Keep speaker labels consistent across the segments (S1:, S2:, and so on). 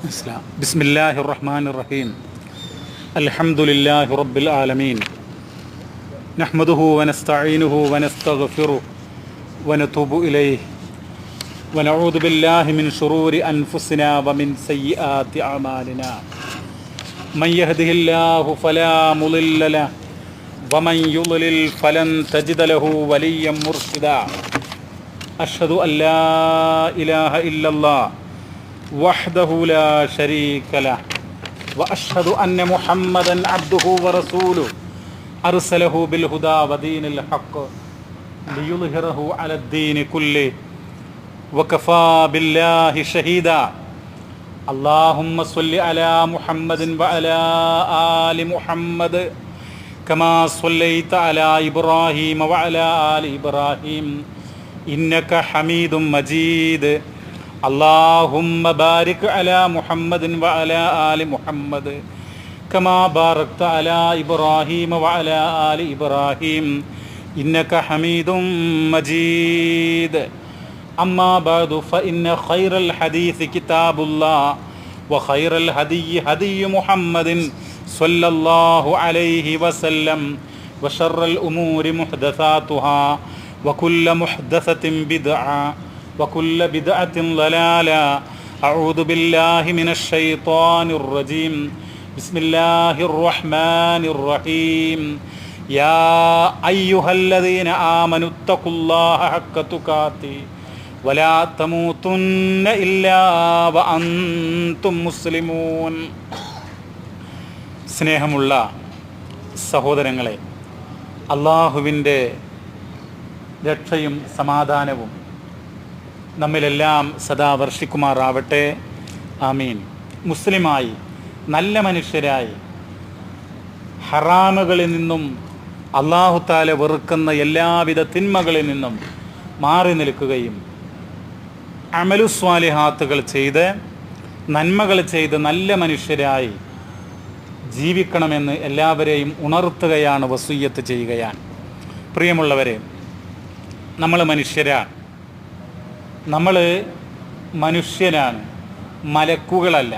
S1: ബിസ്മില്ലാഹിർ റഹ്മാനിർ റഹീം. അൽഹംദുലില്ലാഹി റബ്ബിൽ ആലമീൻ. നഹ്മദുഹു വനസ്തഈനുഹു വനസ്തഗ്ഫിറുഹു വനതൂബു ഇലൈഹി വനഊദു ബില്ലാഹി മിൻ ശുറൂരി അൻഫുസിനാ വമിൻ സയ്യിആതി അഅമാലിനാ. മൻ യഹ്ദിഹില്ലാഹു ഫലാ മുളില്ല ലഹു വമൻ യുളിൽ ഫലൻ തജിദ ലഹു വലിയ്യൻ മുർശിദാ. അഷ്ഹദു അല്ലാ ഇലാഹ ഇല്ലല്ലാഹ് വഹ്ദഹു ലാ ശരീക ലഹു വഅഷ്ഹദു അന്ന മുഹമ്മദൻ അബ്ദുഹു വറസൂലുഹു അർസലഹു ബിൽ ഹുദാ വദീനിൽ ഹഖ് ലിയുദ്ഹിറഹു അലദ്ദീനി കുല്ലിഹി വകഫാ ബില്ലാഹി ഷഹീദാ. അല്ലാഹുമ്മ സ്വല്ലി അലാ മുഹമ്മദിൻ വഅലാ ആലി മുഹമ്മദ് കമാ സ്വല്ലൈത അലാ ഇബ്രാഹീമ വഅലാ ആലി ഇബ്രാഹീം ഇന്നക ഹമീദും മജീദ്. അല്ലാഹുമ്മ ബാരിക് അലാ മുഹമ്മദിൻ വഅലാ ആലി മുഹമ്മദ് കമാ ബാറക്ത അലാ ഇബ്രാഹീമ വഅലാ ആലി ഇബ്രാഹീം ഇന്നക ഹമീദും മജീദ്. അമ്മാ ബഅദു ഫഇന്ന ഖൈറൽ ഹദീസ് കിതാബുല്ലാഹ് വഖൈറൽ ഹദിയ്യി ഹദിയ്യു മുഹമ്മദിൻ സ്വല്ലല്ലാഹു അലൈഹി വസല്ലം വശർറൽ ഉമൂരി മുഹ്ദസാതുഹാ വകുല്ല മുഹ്ദസത്തിൻ ബിദ്അ വകുല്ല ബിദ്അത്തിൻ ളലാല. അഊദു ബില്ലാഹി മിനശ് ശൈത്വാനിർ റജീം. ബിസ്മില്ലാഹിർ റഹ്മാനിർ റഹീം. യാ അയ്യുഹല്ലദീന ആമനുത്തഖുല്ലാഹ ഹഖ്ക തുഖാതി വലാ തമൂതുന്ന ഇല്ലാ വഅൻതും മുസ്ലിമൂൻ. സ്നേഹമുള്ള സഹോദരങ്ങളെ, അല്ലാഹുവിൻ്റെ രക്ഷയും സമാധാനവും നമ്മിലെല്ലാം സദാ വർഷിക്കുമാറാവട്ടെ. ആമീൻ. മുസ്ലിമായി നല്ല മനുഷ്യരായി ഹറാമുകളിൽ നിന്നും അല്ലാഹു തആല വെറുക്കുന്ന എല്ലാവിധ തിന്മകളിൽ നിന്നും മാറി നിൽക്കുകയും അമലുസ്വാലിഹാത്തുകൾ ചെയ്ത് നന്മകൾ ചെയ്ത് നല്ല മനുഷ്യരായി ജീവിക്കണമെന്ന് എല്ലാവരെയും ഉണർത്തുകയാണ്, വസിയ്യത്ത് ചെയ്യുകയാണ്. പ്രിയമുള്ളവരെ, നമ്മൾ മനുഷ്യരാണ്, മലക്കുകളല്ല.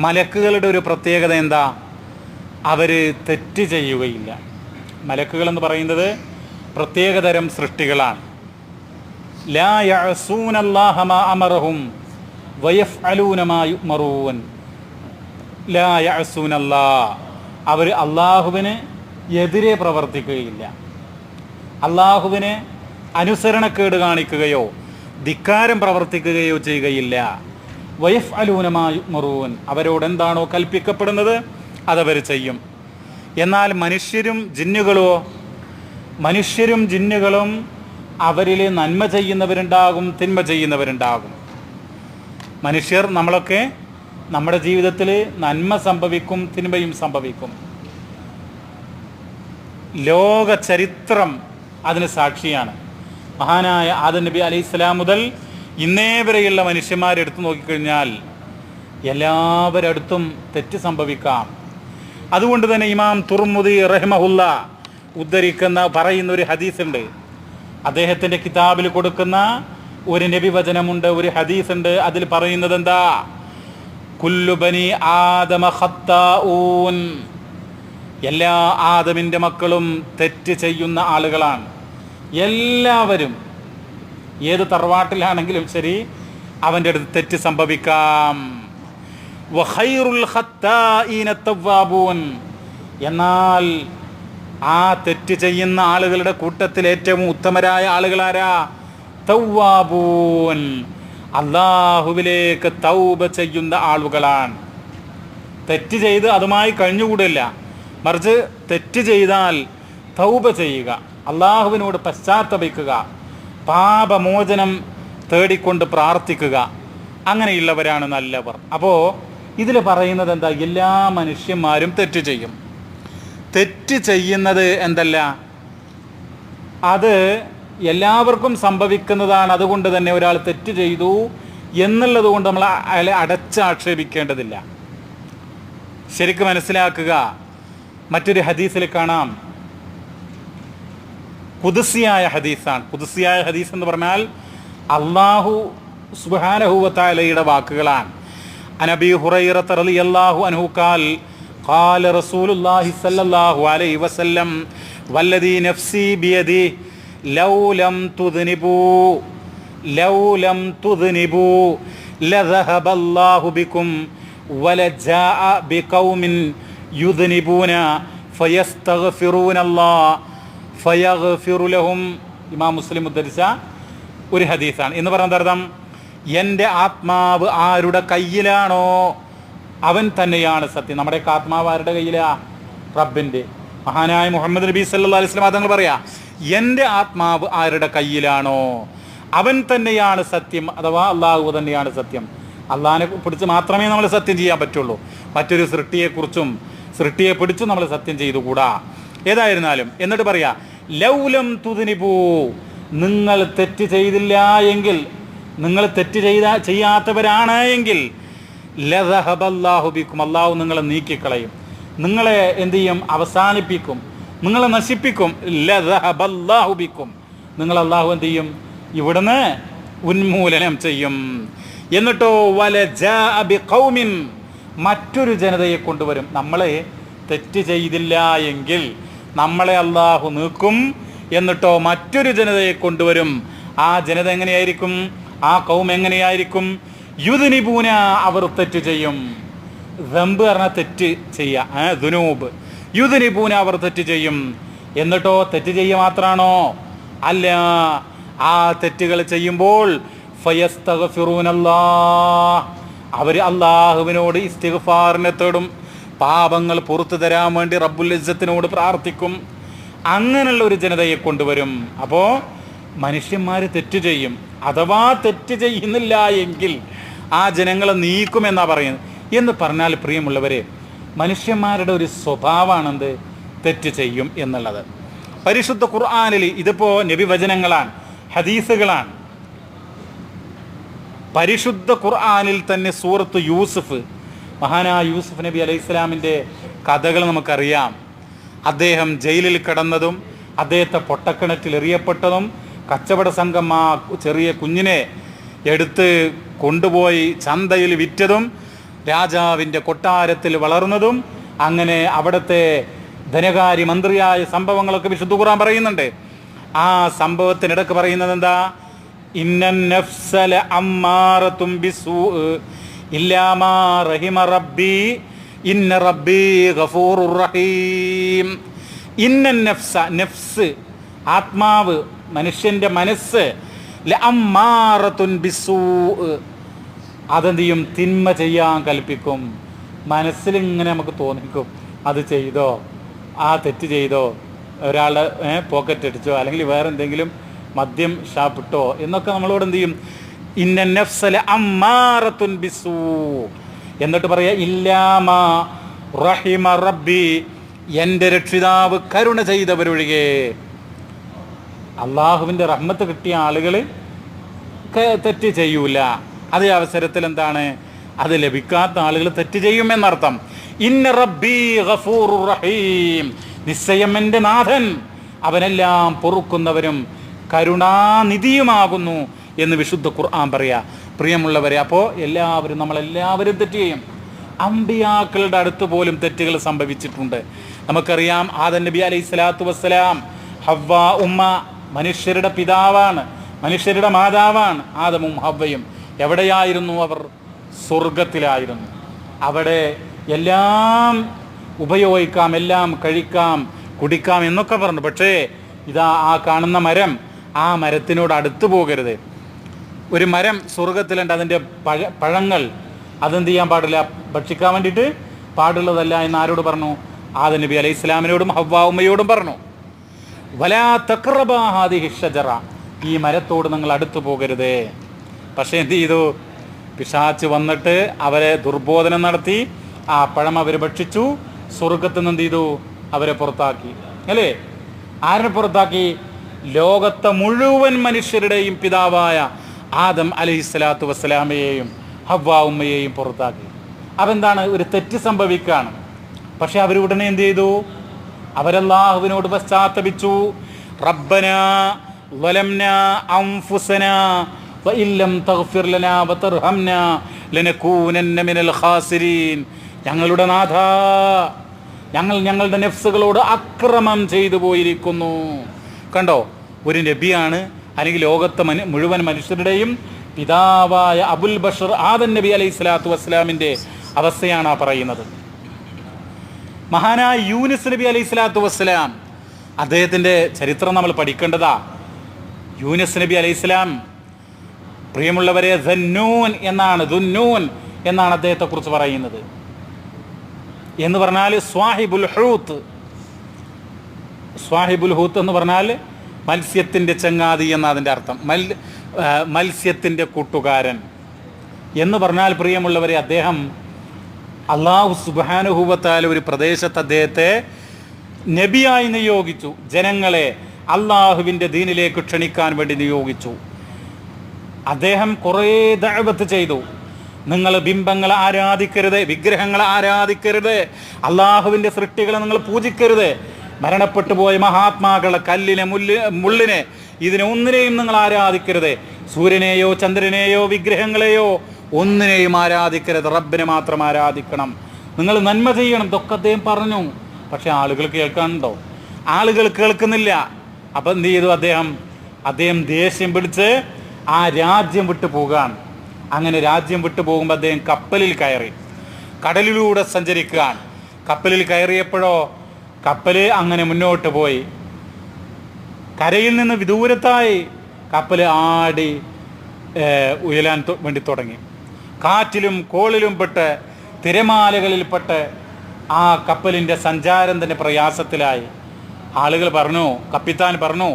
S1: മലക്കുകളുടെ ഒരു പ്രത്യേകത എന്താ? അവർ തെറ്റ് ചെയ്യുകയില്ല. മലക്കുകളെന്ന് പറയുന്നത് പ്രത്യേകതരം സൃഷ്ടികളാണ്. ലാ യഅസൂനല്ലാഹ മാ അമറഹും വയഫ്അലൂന മാ യുഅ്മറൂൻ. ലാ യഅസൂനല്ലാഹ്, അവർ അള്ളാഹുവിന് എതിരെ പ്രവർത്തിക്കുകയില്ല, അള്ളാഹുവിന് അനുസരണക്കേട് കാണിക്കുകയോ ധിക്കാരം പ്രവർത്തിക്കുകയോ ചെയ്യുകയില്ല. വയഫ്അലൂന മാ യുഅ്മറൂൻ, അവരോട് എന്താണോ കൽപ്പിക്കപ്പെടുന്നത് അതവർ ചെയ്യും. എന്നാൽ മനുഷ്യരും ജിന്നുകളും അവരിൽ നന്മ ചെയ്യുന്നവരുണ്ടാകും, തിന്മ ചെയ്യുന്നവരുണ്ടാകും. മനുഷ്യർ, നമ്മളൊക്കെ നമ്മുടെ ജീവിതത്തിൽ നന്മ സംഭവിക്കും, തിന്മയും സംഭവിക്കും. ലോക ചരിത്രം അതിന് സാക്ഷിയാണ്. മഹാനായ ആദം നബി അലൈഹിസ്സലാം മുതൽ ഇന്നേ വരെയുള്ള മനുഷ്യന്മാരെടുത്ത് നോക്കിക്കഴിഞ്ഞാൽ എല്ലാവരടുത്തും തെറ്റ് സംഭവിക്കാം. അതുകൊണ്ട് തന്നെ ഇമാം തുർമുദി റഹിമഹുല്ല പറയുന്ന ഒരു ഹദീസുണ്ട്. അദ്ദേഹത്തിൻ്റെ കിതാബിൽ കൊടുക്കുന്ന ഒരു നബി വചനമുണ്ട്, ഒരു ഹദീസുണ്ട്. അതിൽ പറയുന്നത് എന്താ? കുല്ലു ബനി ആദമ ഖത്താഊൻ, എല്ലാ ആദമിൻ്റെ മക്കളും തെറ്റ് ചെയ്യുന്ന ആളുകളാണ്. എല്ലാവരും, ഏത് തറവാട്ടിലാണെങ്കിലും ശരി, അവൻ്റെ അടുത്ത് തെറ്റ് സംഭവിക്കാം. വഖൈറുൽ ഖത്താഈന തവ്വാബൂൻ, എന്നാൽ ആ തെറ്റ് ചെയ്യുന്ന ആളുകളുടെ കൂട്ടത്തിൽ ഏറ്റവും ഉത്തമരായ ആളുകളാരാ? തവ്വാബൂൻ, അല്ലാഹുവിലേക്ക് തൗബ ചെയ്യുന്ന ആളുകളാണ്. തെറ്റ് ചെയ്ത് അതുമായി കഴിഞ്ഞുകൂടില്ല, മറിച്ച് തെറ്റ് ചെയ്താൽ തൗബ ചെയ്യുക, അള്ളാഹുവിനോട് പശ്ചാത്തപിക്കുക, പാപമോചനം തേടിക്കൊണ്ട് പ്രാർത്ഥിക്കുക. അങ്ങനെയുള്ളവരാണ് നല്ലവർ. അപ്പോൾ ഇതിൽ പറയുന്നത് എന്താ? എല്ലാ മനുഷ്യന്മാരും തെറ്റ് ചെയ്യും. തെറ്റ് ചെയ്യുന്നത് എന്തല്ല, അത് എല്ലാവർക്കും സംഭവിക്കുന്നതാണ്. അതുകൊണ്ട് തന്നെ ഒരാൾ തെറ്റ് ചെയ്തു എന്നുള്ളത് കൊണ്ട് നമ്മൾ അയാളെ അടച്ചാക്ഷേപിക്കേണ്ടതില്ല. ശരിക്കും മനസ്സിലാക്കുക. മറ്റൊരു ഹദീസിൽ കാണാം, ഖുദ്സിയായ ഹദീസാണ്. ഖുദ്സിയായ ഹദീസ് എന്ന് പറഞ്ഞാൽ അല്ലാഹു സുബ്ഹാനഹു വ തആലയുടെ വാക്കുകളാണ്. عن أبي هريرة رضي الله عنه قال قال رسول الله صلى الله عليه وسلم والذي نفسي بيده لو لم تذنبوا لذهب الله بكم ولجاء بقوم يذنبون فيستغفرون الله فيغفر لهم. ഇമാം മുസ്ലിം ഉദ്ധരിച്ച ഒരു ഹദീസാണ്. എന്ന് പറയുന്നത് അർത്ഥം, എൻ്റെ ആത്മാവ് ആരുടെ കയ്യിലാണോ അവൻ തന്നെയാണ് സത്യം. നമ്മുടെ ആത്മാവ് ആരുടെ കയ്യിലാ? റബ്ബിൻ്റെ. മഹാനായ മുഹമ്മദ് നബി സല്ലല്ലാഹു അലൈഹി വസല്ലം തങ്ങൾ പറയാ, എൻ്റെ ആത്മാവ് ആരുടെ കയ്യിലാണോ അവൻ തന്നെയാണ് സത്യം, അഥവാ അള്ളാഹു തന്നെയാണ് സത്യം. അള്ളാഹിനെ പിടിച്ച് മാത്രമേ നമ്മൾ സത്യം ചെയ്യാൻ പറ്റുള്ളൂ. മറ്റൊരു സൃഷ്ടിയെക്കുറിച്ചും സൃഷ്ടിയെ പിടിച്ചും നമ്മൾ സത്യം ചെയ്തുകൂടാ. ഏതായിരുന്നാലും എന്നിട്ട് പറയാ, ലൗലം തുദ്നിബൂ, നിങ്ങൾ തെറ്റ് ചെയ്തില്ല എങ്കിൽ, നിങ്ങൾ തെറ്റ് ചെയ്യാത്തവരാണ് എങ്കിൽ, ലദഹബല്ലാഹു ബിക്കും, അള്ളാഹു നിങ്ങളെ നീക്കിക്കളയും, നിങ്ങളെ എന്ത് ചെയ്യും? അവസാനിപ്പിക്കും, നിങ്ങളെ നശിപ്പിക്കും. ലദഹബല്ലാഹു ബിക്കും, നിങ്ങൾ അള്ളാഹു എന്ത് ചെയ്യും? ഇവിടുന്ന് ഉന്മൂലനം ചെയ്യും. എന്നിട്ടോ വലജാഅ ബിഖൗമിൻ, മറ്റൊരു ജനതയെ കൊണ്ടുവരും. നമ്മളെ തെറ്റ് ചെയ്തില്ല എങ്കിൽ നമ്മളെ അള്ളാഹു നീക്കും. എന്നിട്ടോ മറ്റൊരു ജനതയെ കൊണ്ടുവരും. ആ ജനത എങ്ങനെയായിരിക്കും? ആ കൗം എങ്ങനെയായിരിക്കും? യുദ്നിബൂന, അവർ തെറ്റ് ചെയ്യും. ദംബ് പറഞ്ഞാൽ തെറ്റ് ചെയ്യുക, ദുനൂബ്. യുദ്നിബൂന, അവർ തെറ്റ് ചെയ്യും. എന്നിട്ടോ തെറ്റ് ചെയ്യുക മാത്രമാണോ? അല്ല, ആ തെറ്റുകൾ ചെയ്യുമ്പോൾ ഫയസ്തഗ്ഫിറൂനല്ലാഹ്, അവർ അള്ളാഹുവിനോട് ഇസ്തിഗ്ഫാറിനെ തേടും, പാപങ്ങൾ പുറത്തു തരാൻ വേണ്ടി റബ്ബുൽ ഇസ്സത്തിനോട് പ്രാർത്ഥിക്കും. അങ്ങനെയുള്ള ഒരു ജനതയെ കൊണ്ടുവരും. അപ്പോൾ മനുഷ്യന്മാർ തെറ്റ് ചെയ്യും. അഥവാ തെറ്റ് ചെയ്യുന്നില്ല എങ്കിൽ ആ ജനങ്ങളെ നീക്കുമെന്നാണ് പറയുന്നത്. എന്ന് പറഞ്ഞാൽ പ്രിയമുള്ളവരെ, മനുഷ്യന്മാരുടെ ഒരു സ്വഭാവമാണെന്ത്? തെറ്റ് ചെയ്യും എന്നുള്ളത്. പരിശുദ്ധ ഖുർആനിൽ ഇതിപ്പോൾ നബിവചനങ്ങളാണ്, ഹദീസുകളാണ്. പരിശുദ്ധ ഖുർആനിൽ തന്നെ സൂറത്ത് യൂസുഫ്, മഹാനായ യൂസുഫ് നബി അലൈഹി ഇസ്ലാമിൻ്റെ കഥകൾ നമുക്കറിയാം. അദ്ദേഹം ജയിലിൽ കിടന്നതും അദ്ദേഹത്തെ പൊട്ടക്കിണറ്റിൽ എറിയപ്പെട്ടതും കച്ചവട സംഘം ആ ചെറിയ കുഞ്ഞിനെ എടുത്ത് കൊണ്ടുപോയി ചന്തയിൽ വിറ്റതും രാജാവിൻ്റെ കൊട്ടാരത്തിൽ വളർന്നതും അങ്ങനെ അവിടുത്തെ ധനകാര്യമന്ത്രിയായ സംഭവങ്ങളൊക്കെ വിശുദ്ധ ഖുർആൻ പറയുന്നുണ്ട്. ആ സംഭവത്തിനിടക്ക് പറയുന്നത് എന്താ? ഇന്നൻ നഫ്സല അമ്മാറത്തും ബിസൂ ഇല്ലാ മാ റഹിമ റബ്ബി ഇന്ന റബ്ബി ഗഫൂറുർ റഹീം. ഇന്നൻ നഫ്സ, നഫ്സ് ആത്മാവ്, മനുഷ്യൻ്റെ മനസ്സ്, ലഅമ്മാറത്തുൻ ബിസൂ, അതെന്ത് ചെയ്യും? തിന്മ ചെയ്യാൻ കൽപ്പിക്കും. മനസ്സിലിങ്ങനെ നമുക്ക് തോന്നിക്കും, അത് ചെയ്തോ, ആ തെറ്റ് ചെയ്തോ, ഒരാളുടെ പോക്കറ്റ് അടിച്ചോ, അല്ലെങ്കിൽ വേറെ എന്തെങ്കിലും മദ്യം ഷാപ്പിട്ടോ എന്നൊക്കെ നമ്മളോട് എന്ത് ചെയ്യും? ഇന്ന നഫ്സല അമ്മാറത്തുൻ ബിസൂ. എന്നിട്ട് പറയാ, ഇല്ലാമാ റഹിമ റബ്ബി, എൻ്റെ രക്ഷിതാവ് കരുണ ചെയ്തവരൊഴികെ. അള്ളാഹുവിൻ്റെ റഹ്മത്ത് കിട്ടിയ ആളുകൾ തെറ്റ് ചെയ്യൂല. അതേ അവസരത്തിൽ എന്താണ്? അത് ലഭിക്കാത്ത ആളുകൾ തെറ്റ് ചെയ്യുമെന്നർത്ഥം. ഇന്ന റബ്ബി ഗഫൂറുർ റഹീം, നിശ്ചയം എൻ്റെ നാഥൻ അവനെല്ലാം പൊറുക്കുന്നവരും കരുണാനിധിയുമാകുന്നു എന്ന് വിശുദ്ധ ഖുർആൻ പറയാ. പ്രിയമുള്ളവരെ, അപ്പോൾ നമ്മളെല്ലാവരും തെറ്റ് ചെയ്യും. അമ്പിയാക്കളുടെ അടുത്ത് പോലും തെറ്റുകൾ സംഭവിച്ചിട്ടുണ്ട്. നമുക്കറിയാം, ആദം നബി അലൈഹി സ്വലാത്തു വസ്സലാം, ഹവ്വ ഉമ്മ, മനുഷ്യരുടെ പിതാവാണ്, മനുഷ്യരുടെ മാതാവാണ് ആദമും ഹവ്വയും. എവിടെയായിരുന്നു അവർ? സ്വർഗത്തിലായിരുന്നു. അവിടെ എല്ലാം ഉപയോഗിക്കാം, എല്ലാം കഴിക്കാം, കുടിക്കാം എന്നൊക്കെ പറഞ്ഞു. പക്ഷേ ഇതാ ആ കാണുന്ന മരം, ആ മരത്തിനോട് അടുത്ത് പോകരുത്. ഒരു മരം സ്വർഗത്തിലുണ്ട്, അതിൻ്റെ പഴങ്ങൾ അതെന്ത് ചെയ്യാൻ പാടില്ല, ഭക്ഷിക്കാൻ വേണ്ടിയിട്ട് പാടുള്ളതല്ല എന്ന് ആരോട് പറഞ്ഞു? ആദം നബി അലൈഹി ഇസ്ലാമിനോടും ഹവ്വ ഉമ്മയോടും പറഞ്ഞു. വലാ തഖറബാ ഹാദിഹി ഷജറ, ഈ മരത്തോട് നിങ്ങൾ അടുത്തു പോകരുത്. പക്ഷേ എന്ത് ചെയ്തു? പിശാച്ച് വന്നിട്ട് അവരെ ദുർബോധനം നടത്തി, ആ പഴം അവർ ഭക്ഷിച്ചു. സ്വർഗത്തിൽ നിന്ന് എന്ത് ചെയ്തു? അവരെ പുറത്താക്കി. അല്ലേ? ആരെ പുറത്താക്കി? ലോകത്തെ മുഴുവൻ മനുഷ്യരുടെയും പിതാവായ ആദം അലൈഹിസ്സലാത്തു വസ്സലാമയെയും ഹവ്വ ഉമ്മയെയും പുറത്താക്കി. അതെന്താണ്? ഒരു തെറ്റ് സംഭവിക്കുകയാണ്. പക്ഷെ അവരുടനെ എന്ത് ചെയ്തു? അവരല്ലാഹുവിനോട് പശ്ചാത്തപിച്ചു. റബ്ബനാ വലംനാ അൻഫുസനാ വഇല്ലം തഗ്ഫിർ ലനാ വതർഹംനാ ലനകൂനന്ന മിനൽ ഖാസിരീൻ. ഞങ്ങളുടെ നാഥ, ഞങ്ങൾ ഞങ്ങളുടെ നെഫ്സുകളോട് അക്രമം ചെയ്തു പോയിരിക്കുന്നു. കണ്ടോ, ഒരു നബിയാണ്, അല്ലെങ്കിൽ ലോകത്തെ മുഴുവൻ മനുഷ്യരുടെയും പിതാവായ അബുൽ ബഷർ ആദം നബി അലൈഹി സ്വലാത്തു വസ്സലാമിൻ്റെ അവസ്ഥയാണ് ആ പറയുന്നത്. മഹാനായ യൂനുസ് നബി അലൈഹി സ്വലാത്തു വസ്സലാം, അദ്ദേഹത്തിൻ്റെ ചരിത്രം നമ്മൾ പഠിക്കേണ്ടതാ. യൂനുസ് നബി അലൈഹി സ്വലാം, പ്രിയമുള്ളവരെ, ദുന്നൂൻ എന്നാണ് അദ്ദേഹത്തെക്കുറിച്ച് പറയുന്നത്. എന്ന് പറഞ്ഞാൽ സ്വാഹിബുൽ ഹൂത്ത് എന്ന് പറഞ്ഞാൽ മത്സ്യത്തിൻ്റെ ചങ്ങാതി എന്നാണ് അതിൻ്റെ അർത്ഥം. മത്സ്യത്തിൻ്റെ കൂട്ടുകാരൻ എന്ന് പറഞ്ഞാൽ, പ്രിയമുള്ളവരെ, അദ്ദേഹം അള്ളാഹു സുബ്ഹാനഹു വ തആല ഒരു പ്രദേശത്ത് അദ്ദേഹത്തെ നബിയായി നിയോഗിച്ചു. ജനങ്ങളെ അള്ളാഹുവിൻ്റെ ദീനിലേക്ക് ക്ഷണിക്കാൻ വേണ്ടി നിയോഗിച്ചു. അദ്ദേഹം കുറേ ദഅവത്ത് ചെയ്തു. നിങ്ങൾ ബിംബങ്ങളെ ആരാധിക്കരുത്, വിഗ്രഹങ്ങളെ ആരാധിക്കരുത്, അള്ളാഹുവിൻ്റെ സൃഷ്ടികളെ നിങ്ങൾ പൂജിക്കരുത്, മരണപ്പെട്ടു പോയ മഹാത്മാക്കളെ, കല്ലിനെ, മുള്ളിനെ, ഇതിനെ ഒന്നിനെയും നിങ്ങൾ ആരാധിക്കരുത്, സൂര്യനെയോ ചന്ദ്രനെയോ വിഗ്രഹങ്ങളെയോ ഒന്നിനെയും ആരാധിക്കരുത്, റബ്ബിനെ മാത്രം ആരാധിക്കണം, നിങ്ങൾ നന്മ ചെയ്യണം. ഇതൊക്കെ അദ്ദേഹം പറഞ്ഞു. പക്ഷെ ആളുകൾ കേൾക്കാനുണ്ടോ? ആളുകൾ കേൾക്കുന്നില്ല. അപ്പം എന്ത് ചെയ്തു? അദ്ദേഹം ദേഷ്യം പിടിച്ച് ആ രാജ്യം വിട്ടു പോകാൻ. അങ്ങനെ രാജ്യം വിട്ടു പോകുമ്പോൾ അദ്ദേഹം കപ്പലിൽ കയറി കടലിലൂടെ സഞ്ചരിക്കാൻ. കപ്പലിൽ കയറിയപ്പോഴോ കപ്പൽ അങ്ങനെ മുന്നോട്ട് പോയി. കരയിൽ നിന്ന് വിദൂരത്തായി കപ്പൽ ആടി ഉയലാൻ വേണ്ടി തുടങ്ങി. കാറ്റിലും കോളിലും പെട്ട് തിരമാലകളിൽപ്പെട്ട് ആ കപ്പലിൻ്റെ സഞ്ചാരം തന്നെ പ്രയാസത്തിലായി. ആളുകൾ പറഞ്ഞു, കപ്പിത്താൻ പറഞ്ഞു,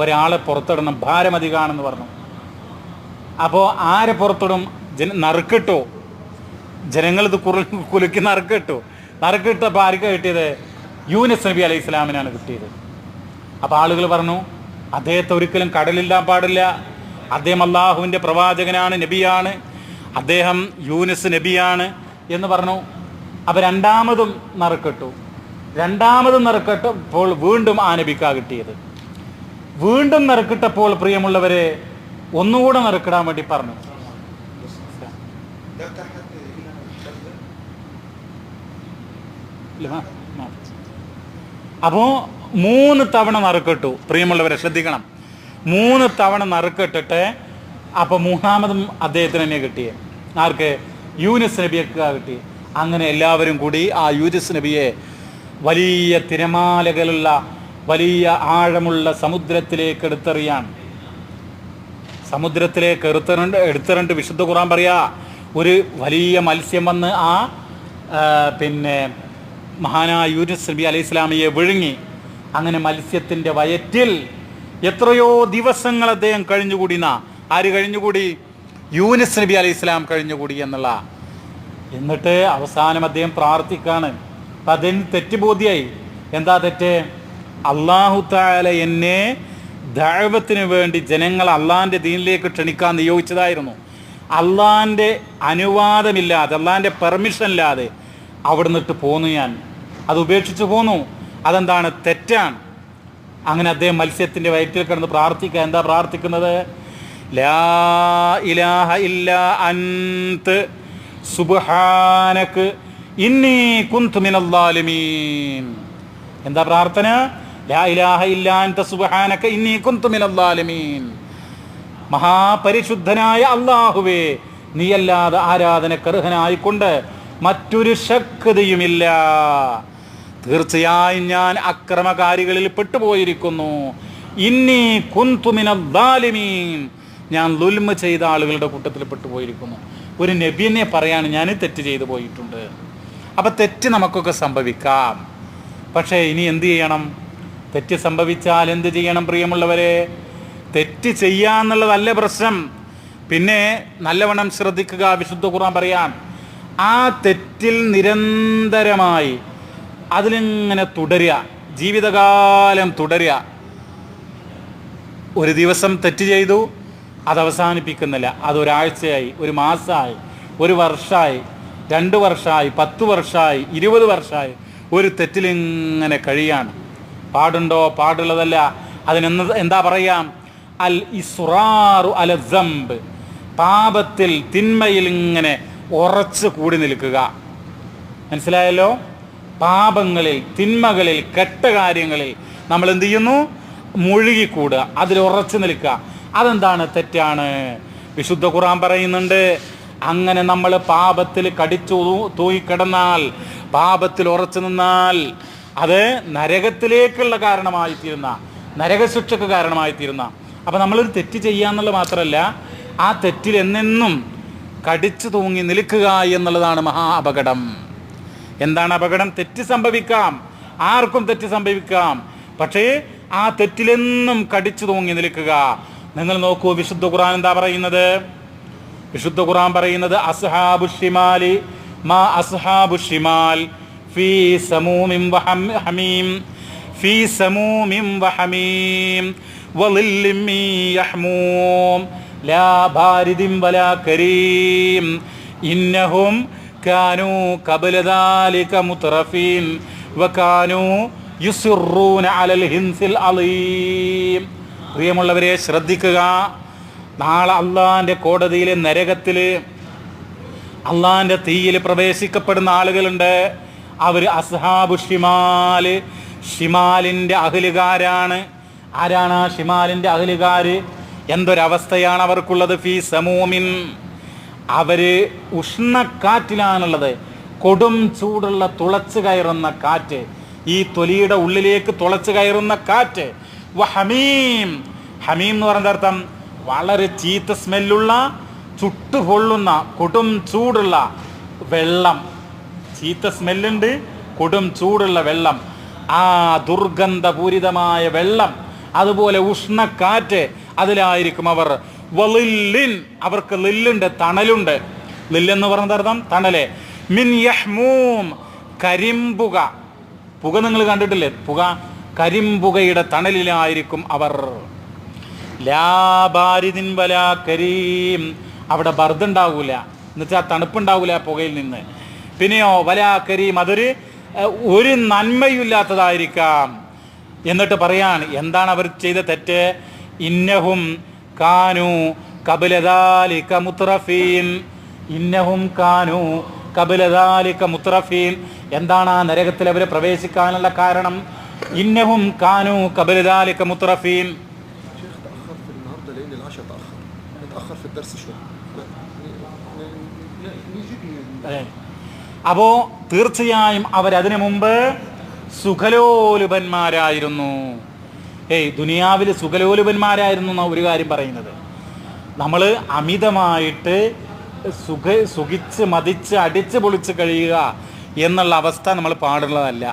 S1: ഒരാളെ പുറത്തിടണം, ഭാരമധികാണെന്ന് പറഞ്ഞു. അപ്പോൾ ആരെ പുറത്തിടും? നറുക്കിട്ടു. ജനങ്ങളിത് കുലുക്കി നറുക്കിട്ടപ്പോൾ ആർക്കാണ് കിട്ടിയത്? യൂനുസ് നബി അലൈഹി സ്വലാമിനാണ് കിട്ടിയത്. അപ്പോൾ ആളുകൾ പറഞ്ഞു, അദ്ദേഹത്തെ ഒരിക്കലും കടലില്ലാൻ പാടില്ല, അദ്ദേഹം അള്ളാഹുവിൻ്റെ പ്രവാചകനാണ്, നബിയാണ്, അദ്ദേഹം യൂനുസ് നബിയാണ് എന്ന് പറഞ്ഞു. അപ്പോൾ രണ്ടാമതും നറുക്കിട്ടപ്പോൾ വീണ്ടും ആ നബിക്കാ കിട്ടിയത്. വീണ്ടും നറുക്കിട്ടപ്പോൾ, പ്രിയമുള്ളവരെ, ഒന്നുകൂടെ നറുക്കിടാൻ വേണ്ടി പറഞ്ഞു. അപ്പോൾ 3 തവണ നറുക്കിട്ടു. പ്രിയമുള്ളവരെ ശ്രദ്ധിക്കണം, 3 തവണ നറുക്കിട്ടിട്ട് അപ്പോൾ മൂന്നാമതും അദ്ദേഹത്തിന് തന്നെ കിട്ടിയേ. ആർക്ക്? യൂനുസ് നബിയൊക്കെ കിട്ടി. അങ്ങനെ എല്ലാവരും കൂടി ആ യൂനുസ് നബിയെ വലിയ തിരമാലകളുള്ള, വലിയ ആഴമുള്ള സമുദ്രത്തിലേക്ക് എടുത്തിരണ്ട് വിശുദ്ധ ഖുർആൻ പറയാ, ഒരു വലിയ മത്സ്യം വന്ന് ആ മഹാനായ യൂനുസ് നബി അലൈഹി സ്വലാമിയെ വിഴുങ്ങി. അങ്ങനെ മത്സ്യത്തിൻ്റെ വയറ്റിൽ എത്രയോ ദിവസങ്ങൾ അദ്ദേഹം കഴിഞ്ഞുകൂടി. ആര് കഴിഞ്ഞുകൂടി? യൂനുസ് നബി അലൈഹി സ്വലാം കഴിഞ്ഞുകൂടി എന്നുള്ള. എന്നിട്ട് അവസാനം അദ്ദേഹം പ്രാർത്ഥിക്കാണ്. അപ്പം അതിന് തെറ്റ് ബോധ്യായി. എന്താ തെറ്റ്? അല്ലാഹു തആല എന്നെ ദഅവത്തിന് വേണ്ടി ജനങ്ങൾ അള്ളാഹിൻ്റെ ദീനിലേക്ക് ക്ഷണിക്കാൻ നിയോഗിച്ചതായിരുന്നു. അള്ളാഹിൻ്റെ അനുവാദമില്ലാതെ, അള്ളാഹിൻ്റെ പെർമിഷൻ ഇല്ലാതെ അവിടെ നിന്നിട്ട് പോന്നു. ഞാൻ അത് ഉപേക്ഷിച്ച് പോന്നു. അതെന്താണ്? തെറ്റാണ്. അങ്ങനെ അദ്ദേഹം മത്സ്യത്തിൻ്റെ വയറ്റിൽ കിടന്ന് പ്രാർത്ഥിക്കുക. എന്താ പ്രാർത്ഥിക്കുന്നത്? ലാ ഇലാഹ ഇല്ലാ അൻത് സുബ്ഹാനക ഇന്നി കുന്തു മിനൽ ളാലിമീൻ. എന്താ പ്രാർത്ഥന? ലാ ഇലാഹ ഇല്ലാ അൻത സുബ്ഹാനക ഇന്നി കുന്തു മിനൽ ളാലിമീൻ. മഹാപരിശുദ്ധനായ അല്ലാഹുവേ, നീയല്ലാതെ ആരാധനക്കർഹനായിക്കൊണ്ട് മറ്റൊരു ശക്തിയുമില്ല. തീർച്ചയായും ഞാൻ അക്രമകാരികളിൽ പെട്ടുപോയിരിക്കുന്നു. ഇന്നി കുന്തു മിനൽ ളാലിമീൻ, ഞാൻ ദുൽമ ചെയ്ത ആളുകളുടെ കൂട്ടത്തിൽ പെട്ടുപോയിരിക്കുന്നു. ഒരു നബിയെ പറയാണ്, ഞാൻ തെറ്റ് ചെയ്തു പോയിട്ടുണ്ട്. അപ്പം തെറ്റ് നമുക്കൊക്കെ സംഭവിക്കാം. പക്ഷേ ഇനി എന്ത് ചെയ്യണം? തെറ്റ് സംഭവിച്ചാൽ എന്ത് ചെയ്യണം? പ്രിയമുള്ളവരെ, തെറ്റ് ചെയ്യാന്നുള്ളതല്ല പ്രശ്നം. പിന്നെ നല്ലവണ്ണം ശ്രദ്ധിക്കുക. വിശുദ്ധ ഖുർആൻ പറയാൻ, ആ തെറ്റിൽ നിരന്തരമായി അതിലിങ്ങനെ തുടരുക, ജീവിതകാലം തുടരുക. ഒരു ദിവസം തെറ്റ് ചെയ്തു, അത് അവസാനിപ്പിക്കുന്നില്ല. അതൊരാഴ്ചയായി, ഒരു മാസമായി, ഒരു വർഷമായി, 2 വർഷമായി, 10 വർഷമായി, 20 വർഷമായി ഒരു തെറ്റിലിങ്ങനെ കഴിയാണ്. പാടുണ്ടോ? പാടുള്ളതല്ല. എന്താ പറയാം? അൽ ഇസ്റാറു അല ദംബ്, പാപത്തിൽ, തിന്മയിൽ ഇങ്ങനെ ഉറച്ചു കൂടി നിൽക്കുക. മനസ്സിലായല്ലോ? പാപങ്ങളിൽ, തിന്മകളിൽ, കെട്ട കാര്യങ്ങളിൽ നമ്മൾ എന്ത് ചെയ്യുന്നു? മുഴുകിക്കൂടുക, അതിൽ ഉറച്ചു നിൽക്കുക. അതെന്താണ്? തെറ്റാണ്. വിശുദ്ധ ഖുർആൻ പറയുന്നുണ്ട്, അങ്ങനെ നമ്മൾ പാപത്തിൽ കടിച്ചു തൂങ്ങിക്കിടന്നാൽ, പാപത്തിൽ ഉറച്ചു നിന്നാൽ അത് നരകത്തിലേക്കുള്ള കാരണമായിത്തീരുന്ന, നരകശിക്ഷക്ക് കാരണമായിത്തീരുന്ന. അപ്പം നമ്മളൊരു തെറ്റ് ചെയ്യാന്നുള്ളത് മാത്രമല്ല, ആ തെറ്റിൽ എന്നെന്നും കടിച്ചു തൂങ്ങി നിൽക്കുക എന്നുള്ളതാണ് മഹാ അപകടം. എന്താണ് അപകടം? തെറ്റ് സംഭവിക്കാം, ആർക്കും തെറ്റ് സംഭവിക്കാം. പക്ഷേ ആ തെറ്റിലെന്നും കടിച്ചു തൂങ്ങി നിൽക്കുക. നിങ്ങൾ നോക്കൂ, വിശുദ്ധ ഖുർആൻ എന്താ പറയുന്നത്? വിശുദ്ധ ഖുർആൻ പറയുന്നത്, അസ്ഹാബു ഷിമാലി മാ അസ്ഹാബു ഷിമാൽ ഫീ സമൂമിൻ വഹമീം ഫീ സമൂമിൻ വഹമീം വളില്ലിൻ മിൻ യഹ്മൂം ലാ ബാരിദിൻ വലാ കരീം ഇന്നഹും കാനൂ ഖബല ദാലിക മുത്രഫീൻ വകാനൂ യുസിറൂന അലൽ ഹിൻസിൽ അലീം. പ്രിയമുള്ളവരെ, ശ്രദ്ധിക്കുക. നാളെ അള്ളാഹിൻ്റെ കോടതിയിൽ, നരകത്തിൽ, അള്ളാഹിൻ്റെ തീയിൽ പ്രവേശിക്കപ്പെടുന്ന ആളുകളുണ്ട്. അവർ അസ്ഹാബു ഷിമാൽ, ഷിമാലിൻ്റെ അഹ്ലുകാരാണ്. ആരാണ് ആ ഷിമാലിൻ്റെ അഹ്ലുകാർ? എന്തൊരവസ്ഥയാണ് അവർക്കുള്ളത്? ഫീ സമൂമിൻ, അവർ ഉഷ്ണക്കാറ്റിലാണുള്ളത്. കൊടും ചൂടുള്ള തുളച്ചു കയറുന്ന കാറ്റ്, ഈ തൊലിയുടെ ഉള്ളിലേക്ക് തുളച്ചു കയറുന്ന കാറ്റ്. വഹമീം, ഹമീം എന്ന് പറഞ്ഞ അർത്ഥം വളരെ ചീത്ത സ്മെല്ലുള്ള, ചുട്ടുപൊള്ളുന്ന, കൊടും ചൂടുള്ള വെള്ളം. ചീത്ത സ്മെല്ലുണ്ട്, കൊടും ചൂടുള്ള വെള്ളം, ആ ദുർഗന്ധപൂരിതമായ വെള്ളം, അതുപോലെ ഉഷ്ണക്കാറ്റ്, അതിലായിരിക്കും അവർ. വളില്ലിൻ, അവർക്ക് ലില്ലുണ്ട്, തണലുണ്ട്. ലില്ലെന്ന് പറഞ്ഞ അർത്ഥം തണല്. മിൻ യഹ്മൂം, കരിമ്പുക. പുക നിങ്ങൾ കണ്ടിട്ടില്ലേ? പുക, കരിമ്പുകയുടെ തണലിലായിരിക്കും അവർ. ലാ ബാരിദിൻ വലാ കരീം, അവിടെ ബർദുണ്ടാവൂല, എന്നുവെച്ചാൽ തണുപ്പുണ്ടാവൂല പുകയിൽ നിന്ന്. പിന്നെയോ വലാ കരീം, അതൊരു ഒരു നന്മയില്ലാത്തതായിരിക്കാം. എന്നിട്ട് പറയാണ്, എന്താണ് അവർ ചെയ്ത തെറ്റ്? ഇന്നഹും കാനു ഖബല ദാലിക മുത്രഫീൻ, ഇന്നഹും കാനു ഖബല ദാലിക മുത്രഫീൻ. എന്താണ് ആ നരകത്തിൽ അവരെ പ്രവേശിക്കാനുള്ള കാരണം? ഇന്നഹും കാനു ഖബല ദാലിക മുത്രഫീൻ. അപ്പോ തീർച്ചയായും അവരതിനു മുമ്പ് സുഖലോലുപന്മാരായിരുന്നു. ദുനിയാവിൽ സുഖലോലുപന്മാരായിരുന്നു എന്ന ഒരു കാര്യം പറയുന്നത്. നമ്മൾ അമിതമായിട്ട് സുഖിച്ച് മതിച്ച് അടിച്ച് പൊളിച്ച് കഴിയുക എന്നുള്ള അവസ്ഥ നമ്മൾ പാടുള്ളതല്ല.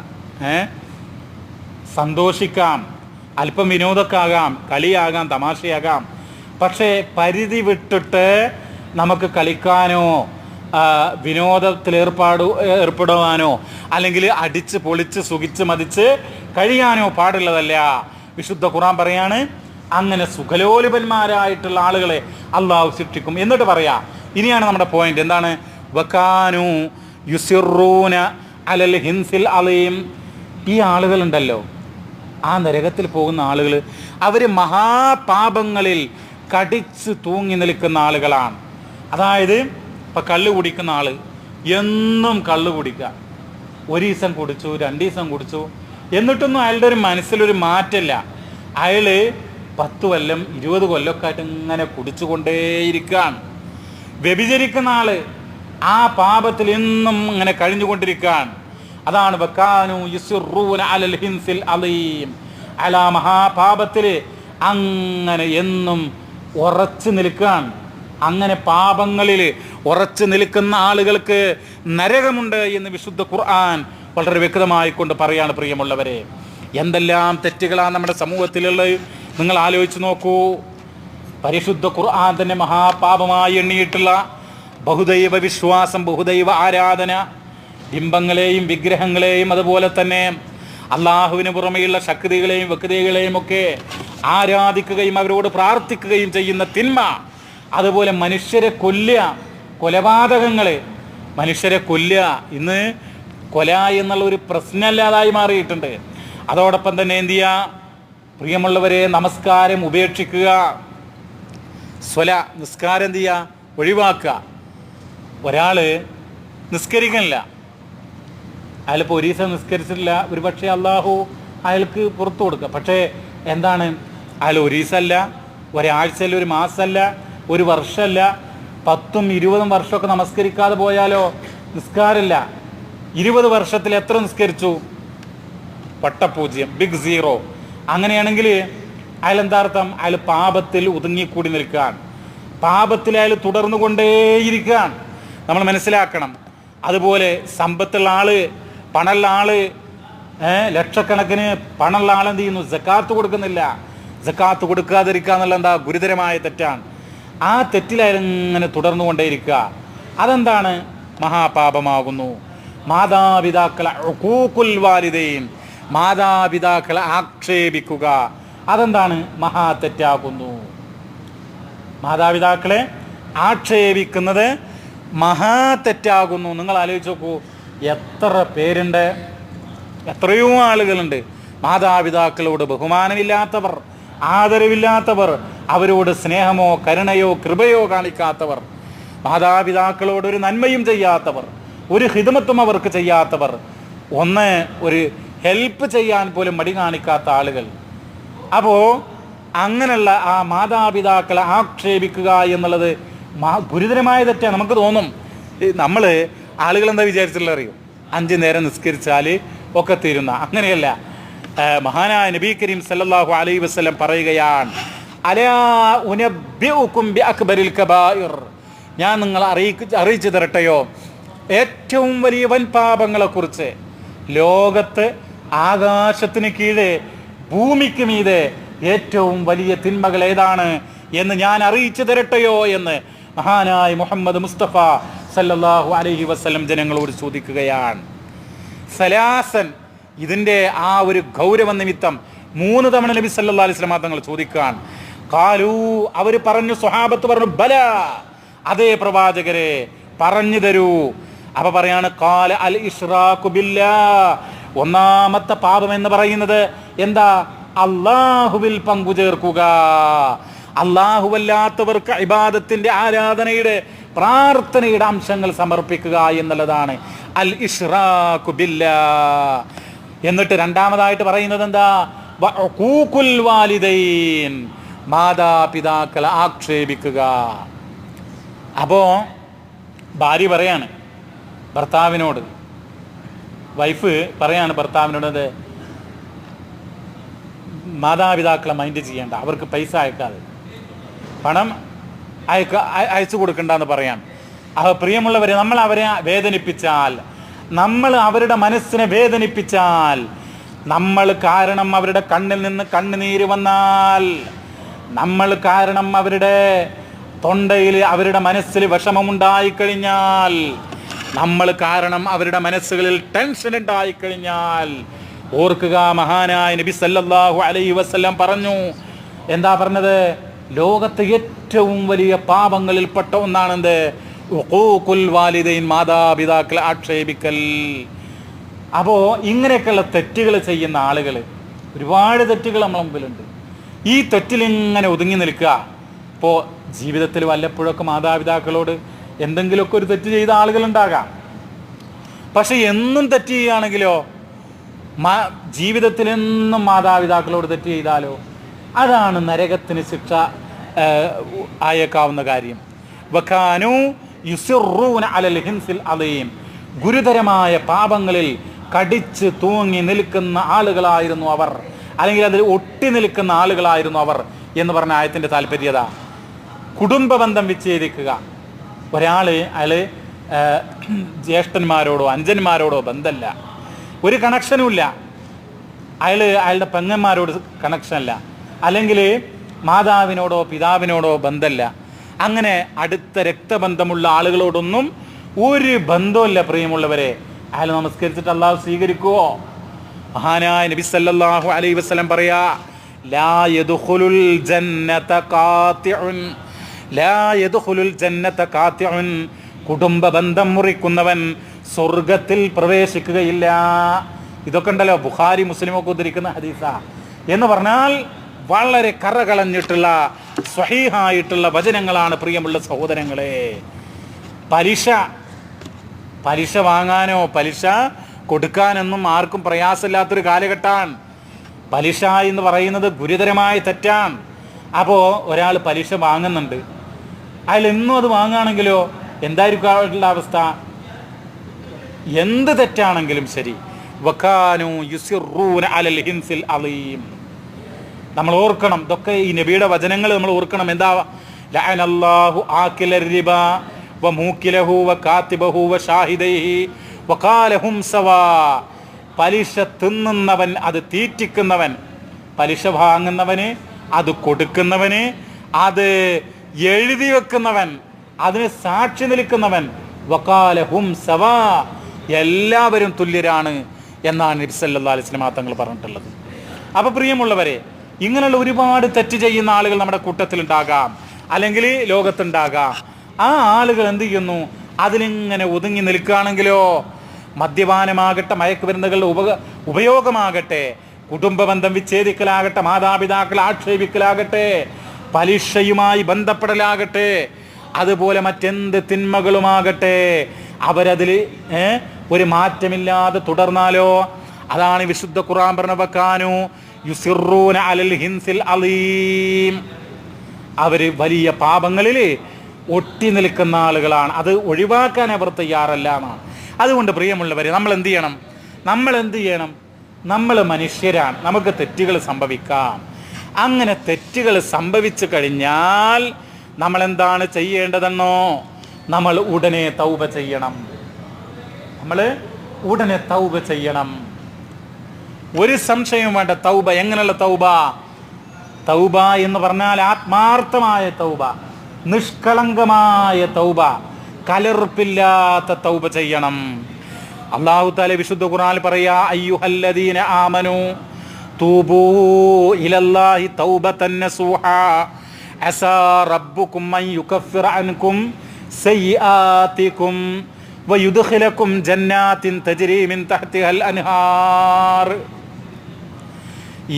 S1: സന്തോഷിക്കാം, അല്പം വിനോദക്കാകാം, കളിയാകാം, തമാശയാകാം. പക്ഷേ പരിധി വിട്ടിട്ട് നമുക്ക് കളിക്കാനോ വിനോദത്തിൽ ഏർപ്പെടുവാനോ അല്ലെങ്കിൽ അടിച്ച് പൊളിച്ച് സുഖിച്ച് മതിച്ച് കഴിയാനോ പാടുള്ളതല്ല. വിശുദ്ധ ഖുർആൻ പറയാണ്, അങ്ങനെ സുഖലോലുപന്മാരായിട്ടുള്ള ആളുകളെ അള്ളാഹു ശിക്ഷിക്കും. എന്നിട്ട് പറയാ, ഇനിയാണ് നമ്മുടെ പോയിന്റ്. എന്താണ്? വകാനു യുസിറൂന അലൽ ഹിൻസിൽ അലീം. ഈ ആളുകളുണ്ടല്ലോ, ആ നരകത്തിൽ പോകുന്ന ആളുകൾ, അവർ മഹാപാപങ്ങളിൽ കടിച്ച് തൂങ്ങി നിൽക്കുന്ന ആളുകളാണ്. അതായത് ഇപ്പം കള്ള് കുടിക്കുന്ന ആൾ എന്നും കള്ള് കുടിക്കുക. ഒരു ദിവസം കുടിച്ചു, 2 ദിവസം കുടിച്ചു, എന്നിട്ടൊന്നും അയാളുടെ ഒരു മനസ്സിലൊരു മാറ്റമില്ല. അയാൾ 10 കൊല്ലം 20 കൊല്ലമൊക്കെ ആയിട്ട് ഇങ്ങനെ കുടിച്ചുകൊണ്ടേയിരിക്കുകയാണ്. വ്യഭിചരിക്കുന്ന ആള് ആ പാപത്തിൽ എന്നും ഇങ്ങനെ കഴിഞ്ഞുകൊണ്ടിരിക്കുകയാണ്. അതാണ് വകാനു യുസിറൂന അലൽ ഹിൻസിൽ അലീം, അലാ മഹാപാപത്തിൽ അങ്ങനെ എന്നും ഉറച്ചു നിൽക്കുകയാണ്. അങ്ങനെ പാപങ്ങളിൽ ഉറച്ചു നിൽക്കുന്ന ആളുകൾക്ക് നരകമുണ്ട് എന്ന് വിശുദ്ധ ഖുർആൻ വളരെ വ്യക്തമായി കൊണ്ട് പറയാണ്. പ്രിയമുള്ളവരെ, എന്തെല്ലാം തെറ്റുകളാണ് നമ്മുടെ സമൂഹത്തിലുള്ളത് നിങ്ങൾ ആലോചിച്ച് നോക്കൂ. പരിശുദ്ധ ഖുർആൻ തന്നെ മഹാപാപമായി എണ്ണിയിട്ടുള്ള ബഹുദൈവ വിശ്വാസം, ബഹുദൈവ ആരാധന, ബിംബങ്ങളെയും വിഗ്രഹങ്ങളെയും അതുപോലെ തന്നെ അള്ളാഹുവിന് പുറമെയുള്ള ശക്തികളെയും വ്യക്തികളെയും ഒക്കെ ആരാധിക്കുകയും അവരോട് പ്രാർത്ഥിക്കുകയും ചെയ്യുന്ന തിന്മ, അതുപോലെ മനുഷ്യരെ കൊല്ലുക, കൊലപാതകങ്ങൾ, മനുഷ്യരെ കൊല്ലുക. ഇന്ന് കൊല എന്നുള്ള ഒരു പ്രശ്നമല്ലാതായി മാറിയിട്ടുണ്ട്. അതോടൊപ്പം തന്നെ എന്ത് ചെയ്യുക? പ്രിയമുള്ളവരെ, നമസ്കാരം ഉപേക്ഷിക്കുക, നിസ്കാരം എന്ത് ചെയ്യുക? ഒഴിവാക്കുക. ഒരാൾ നിസ്കരിക്കണില്ല, അയാളിപ്പോൾ ഒരു ദിവസം നിസ്കരിച്ചിട്ടില്ല, ഒരു പക്ഷേ അള്ളാഹു അയാൾക്ക് പുറത്തു കൊടുക്കുക. പക്ഷേ എന്താണ്, അയാൾ ഒരു ദിവസമല്ല, ഒരാഴ്ചയല്ല, ഒരു മാസമല്ല, ഒരു വർഷമല്ല, 10ഉം 20ഉം വർഷമൊക്കെ നമസ്കരിക്കാതെ പോയാലോ നിസ്കാരമില്ല. 20 വർഷത്തിൽ എത്ര നിസ്കരിച്ചു? പട്ടപൂജ്യം, ബിഗ് സീറോ. അങ്ങനെയാണെങ്കിൽ അയാൾ എന്താർത്ഥം? അയാൾ പാപത്തിൽ ഒതുങ്ങിക്കൂടി നിൽക്കുകയാണ്, പാപത്തിൽ അയാൾ തുടർന്നു കൊണ്ടേയിരിക്കുകയാണ്. നമ്മൾ മനസ്സിലാക്കണം. അതുപോലെ സമ്പത്തുള്ള ആള്, പണമുള്ള ആള്, ലക്ഷക്കണക്കിന് പണമുള്ള ആളെന്ത് ചെയ്യുന്നു? സക്കാത്ത് കൊടുക്കുന്നില്ല. സക്കാത്ത് കൊടുക്കാതിരിക്കുക എന്നുള്ള എന്താ? ഗുരുതരമായ തെറ്റാണ്. ആ തെറ്റിലങ്ങനെ തുടർന്നു കൊണ്ടേയിരിക്കുക. അതെന്താണ്? മഹാപാപമാകുന്നു. മാതാപിതാക്കളെ ഉഖൂഖുൽ വാലിദൈൻ, മാതാപിതാക്കളെ ആക്ഷേപിക്കുക, അതെന്താണ്? മഹാ തെറ്റാകുന്നു. മാതാപിതാക്കളെ ആക്ഷേപിക്കുന്നത് മഹാ തെറ്റാകുന്നു. നിങ്ങൾ ആലോചിച്ച് നോക്കൂ, എത്ര പേരുണ്ട്, എത്രയോ ആളുകളുണ്ട് മാതാപിതാക്കളോട് ബഹുമാനമില്ലാത്തവർ, ആദരവില്ലാത്തവർ, അവരോട് സ്നേഹമോ കരുണയോ കൃപയോ കാണിക്കാത്തവർ, മാതാപിതാക്കളോട് ഒരു നന്മയും ചെയ്യാത്തവർ, ഒരു ഹിദമത്തും അവർക്ക് ചെയ്യാത്തവർ, ഒരു ഹെൽപ്പ് ചെയ്യാൻ പോലും മടി കാണിക്കാത്ത ആളുകൾ. അപ്പോൾ അങ്ങനെയുള്ള ആ മാതാപിതാക്കളെ ആക്ഷേപിക്കുക എന്നുള്ളത് ഗുരുതരമായ തെറ്റാണ്. നമുക്ക് തോന്നും, നമ്മൾ ആളുകൾ എന്താ വിചാരിച്ചിട്ടുള്ള അറിയോ? 5 നേരം നിസ്കരിച്ചാൽ ഒക്കെ തീരുന്ന. അങ്ങനെയല്ല. മഹാനായ നബി കരീം സല്ലല്ലാഹു അലൈഹി വസല്ലം പറയുകയാണ്, അലാ ഉനബ്ബിഉകും ബിഅക്ബരിൽ കബായിർ, ഞാൻ നിങ്ങളെ അറിയിച്ചു തരട്ടെയോ ഏറ്റവും വലിയ വൻ പാപങ്ങളെക്കുറിച്ച്. ലോകത്ത് ആകാശത്തിന് കീഴെ ഭൂമിക്ക് മീതെ ഏറ്റവും വലിയ തിന്മകൾ ഏതാണ് എന്ന് ഞാൻ അറിയിച്ചു തരട്ടെയോ എന്ന് മഹാനായ മുഹമ്മദ് മുസ്തഫ സല്ലല്ലാഹു അലൈഹി വസല്ലം ജനങ്ങളോട് ചോദിക്കുകയാണ്. സലാസൻ, ഇതിൻ്റെ ആ ഒരു ഗൗരവ നിമിത്തം 3 തവണ നബി സല്ലല്ലാഹു അലൈഹി വസല്ലം തങ്ങൾ ചോദിക്കുകയാണ്. ഖാലൂ, അവർ പറഞ്ഞു, സ്വഹാബത്ത് പറഞ്ഞു, ബല, അതേ പ്രവാചകരെ പറഞ്ഞു തരൂ. അപ്പൊ പറയാണ്, ഖാല അൽ ഇശ്റാഖു ബില്ലാഹ്, ഒന്നാമത്തെ പാപം എന്ന് പറയുന്നത് എന്താ? അല്ലാഹുവിൽ പങ്കു ചേർക്കുക, അല്ലാഹുവല്ലാത്തവർക്ക് ഇബാദത്തിന്റെ, ആരാധനയുടെ, പ്രാർത്ഥനയുടെ അംശങ്ങൾ സമർപ്പിക്കുക എന്നുള്ളതാണ് അൽ ഇശ്റാഖു ബില്ലാഹ്. എന്നിട്ട് രണ്ടാമതായിട്ട് പറയുന്നത് എന്താ? വഉഖൂഖുൽ വാലിദൈൻ, മാതാപിതാക്കളെ ആക്ഷേപിക്കുക. അപ്പോൾ ഭാര്യ പറയാണ് ഭർത്താവിനോട്, വൈഫ് പറയാണ് ഭർത്താവിനോട്, മാതാപിതാക്കളെ മൈൻഡ് ചെയ്യേണ്ട, അവർക്ക് പൈസ അയക്കാതെ, പണം അയച്ചു കൊടുക്കണ്ടെന്ന് പറയാൻ. അപ്പോൾ പ്രിയമുള്ളവരെ, നമ്മൾ അവരെ വേദനിപ്പിച്ചാൽ, നമ്മൾ അവരുടെ മനസ്സിനെ വേദനിപ്പിച്ചാൽ, നമ്മൾ കാരണം അവരുടെ കണ്ണിൽ നിന്ന് കണ്ണുനീര് വന്നാൽ, നമ്മൾ കാരണം അവരുടെ തൊണ്ടയിൽ, അവരുടെ മനസ്സിൽ വിഷമമുണ്ടായിക്കഴിഞ്ഞാൽ, നമ്മൾ കാരണം അവരുടെ മനസ്സുകളിൽ ടെൻഷൻ ഉണ്ടായിക്കഴിഞ്ഞാൽ, ഓർക്കുക, മഹാനായ നബി സല്ലല്ലാഹു അലൈഹി വസല്ലം പറഞ്ഞു. എന്താ പറഞ്ഞത്? ലോകത്തെ ഏറ്റവും വലിയ പാപങ്ങളിൽപ്പെട്ട ഒന്നാണെന്ത്? ഉഖൂഖുൽ വാലിദൈൻ, മാതാപിതാക്കളെ ആക്ഷേപിക്കൽ. അപ്പോൾ ഇങ്ങനെയൊക്കെയുള്ള തെറ്റുകൾ ചെയ്യുന്ന ആളുകൾ, ഒരുപാട് തെറ്റുകൾ നമ്മളെ മുമ്പിലുണ്ട്. ഈ തെറ്റിലിങ്ങനെ ഒതുങ്ങി നിൽക്കുക. ഇപ്പോൾ ജീവിതത്തിൽ വല്ലപ്പോഴൊക്കെ മാതാപിതാക്കളോട് എന്തെങ്കിലുമൊക്കെ ഒരു തെറ്റ് ചെയ്ത ആളുകളുണ്ടാകാം. പക്ഷെ എന്നും തെറ്റ് ചെയ്യുകയാണെങ്കിലോ, ജീവിതത്തിൽ എന്നും മാതാപിതാക്കളോട് തെറ്റ് ചെയ്താലോ, അതാണ് നരകത്തിന് ശിക്ഷ ആയേക്കാവുന്ന കാര്യം. വകാനു യുസിറൂന അലൽ ഹിൻസിൽ അലീം, ഗുരുതരമായ പാപങ്ങളിൽ കടിച്ച് തൂങ്ങി നിൽക്കുന്ന ആളുകളായിരുന്നു അവർ, അല്ലെങ്കിൽ അതിൽ ഒട്ടി നിൽക്കുന്ന ആളുകളായിരുന്നു അവർ എന്ന് പറഞ്ഞ ആയത്തിൻ്റെ താല്പര്യത. കുടുംബ ബന്ധം വിച്ഛേദിക്കുക. അയാൾ ജ്യേഷ്ഠന്മാരോടോ അനുജന്മാരോടോ ബന്ധമല്ല, ഒരു കണക്ഷനുമില്ല. അയാളുടെ പെങ്ങന്മാരോട് കണക്ഷനല്ല, അല്ലെങ്കിൽ മാതാവിനോടോ പിതാവിനോടോ ബന്ധമല്ല. അങ്ങനെ അടുത്ത രക്തബന്ധമുള്ള ആളുകളോടൊന്നും ഒരു ബന്ധമില്ല. പ്രിയമുള്ളവരെ, അയാൾ നമസ്കരിച്ചിട്ട് അള്ളാഹു സ്വീകരിക്കുവോ? മഹാനായ നബി സല്ലല്ലാഹു അലൈഹി വസല്ലം പറയാ, ലാ യദ്ഖുലുൽ ജന്നത ഖാതിഉൻ, ലാ യദ്ഖുലുൽ ജന്നത ഖാതിഉൻ, കുടുംബ ബന്ധം മുറിക്കുന്നവൻ സ്വർഗത്തിൽ പ്രവേശിക്കുകയില്ല. ഇതൊക്കെ ഉണ്ടല്ലോ ബുഖാരി മുസ്ലിമൊക്കെ ഉദ്ധരിക്കുന്ന ഹദീസാ. എന്ന് പറഞ്ഞാൽ വളരെ കറകളഞ്ഞിട്ടുള്ള സ്വഹീഹായിട്ടുള്ള വചനങ്ങളാണ് പ്രിയമുള്ള സഹോദരങ്ങളെ. പലിശ വാങ്ങാനോ പലിശ കൊടുക്കാനൊന്നും ആർക്കും പ്രയാസമില്ലാത്തൊരു കാലഘട്ടമാണ്. പലിശ എന്ന് പറയുന്നത് ഗുരുതരമായ തെറ്റാണ്. അപ്പോൾ ഒരാൾ പലിശ വാങ്ങുന്നുണ്ട്, അയാൾ എന്നും അത് വാങ്ങുകയാണെങ്കിലോ എന്തായിരിക്കും അവരുടെ അവസ്ഥ? എന്ത് തെറ്റാണെങ്കിലും ശരി, വകാനു യുസിറൂന അലൽ ഹിൻസിൽ അലീം. നമ്മൾ ഓർക്കണം, ഇതൊക്കെ ഈ നബിയുടെ വചനങ്ങൾ നമ്മൾ ഓർക്കണം. എന്താ? ലഅനല്ലാഹു ആകില റിബ വ മൂകിലഹു വ കാതിബഹു വ ഷാഹിദൈഹി വഖാലഹും സവാ. പലിശ തിന്നുന്നവൻ, അത് തീറ്റിക്കുന്നവൻ, പലിശ വാങ്ങുന്നവന്, അത് കൊടുക്കുന്നവന്, അത് എഴുതി വെക്കുന്നവൻ, അതിന് സാക്ഷി നിൽക്കുന്നവൻ, വഖാലഹും സവാ, എല്ലാവരും തുല്യരാണ് എന്നാണ് നബി സല്ലല്ലാഹു അലൈഹി വസല്ലം തങ്ങൾ പറഞ്ഞിട്ടുള്ളത്. അപ്പോൾ പ്രിയമുള്ളവരെ, ഇങ്ങനെയുള്ള ഒരുപാട് തെറ്റ് ചെയ്യുന്ന ആളുകൾ നമ്മുടെ കൂട്ടത്തിലുണ്ടാകാം, അല്ലെങ്കിൽ ലോകത്തുണ്ടാകാം. ആ ആളുകൾ എന്ത് ചെയ്യുന്നു? അതിലിങ്ങനെ ഒതുങ്ങി നിൽക്കുകയാണെങ്കിലോ, മദ്യപാനമാകട്ടെ, മയക്കുമരുന്നുകളുടെ ഉപയോഗമാകട്ടെ, കുടുംബബന്ധം വിച്ഛേദിക്കലാകട്ടെ, മാതാപിതാക്കളെ ആക്ഷേപിക്കലാകട്ടെ, പലിശയുമായി ബന്ധപ്പെടലാകട്ടെ, അതുപോലെ മറ്റെന്ത് തിന്മകളുമാകട്ടെ, അവരതിൽ ഒരു മാറ്റമില്ലാതെ തുടർന്നാലോ, അതാണ് വിശുദ്ധ ഖുർആൻ പറഞ്ഞ വകാനു യുസിറൂന അലൽ ഹിൻസിൽ അലീം. അവർ വലിയ പാപങ്ങളിൽ ഒട്ടി നിൽക്കുന്ന ആളുകളാണ്. അത് ഒഴിവാക്കാൻ അവർ തയ്യാറല്ല എന്നാണ്. അതുകൊണ്ട് പ്രിയമുള്ളവരെ, നമ്മൾ എന്ത് ചെയ്യണം? നമ്മൾ മനുഷ്യരാണ്, നമുക്ക് തെറ്റുകൾ സംഭവിക്കാം. അങ്ങനെ തെറ്റുകൾ സംഭവിച്ചു കഴിഞ്ഞാൽ നമ്മൾ എന്താണ് ചെയ്യേണ്ടതെന്നോ? നമ്മൾ ഉടനെ തൗബ ചെയ്യണം. ഒരു സംശയവും വേണ്ട. തൗബ, എങ്ങനെയുള്ള തൗബ? തൗബ എന്ന് പറഞ്ഞാൽ ആത്മാർത്ഥമായ തൗബ, നിഷ്കളങ്കമായ തൗബ, കലർപ്പില്ലാത്ത തൗബ ചെയ്യണം. അല്ലാഹു തആല വിശുദ്ധ ഖുർആനിൽ പറയാ, അയ്യുഹല്ലദീന ആമനു തൂബൂ ഇലല്ലാഹി തൗബതൻ നസൂഹാ അസാ റബ്ബുകും അൻ യുകഫിറ അൻകും സയ്യിആതികും വയുദ്ഖിലകും ജന്നാത്തിൻ തജ്രി മിൻ തഹ്തിഹൽ അൻഹാർ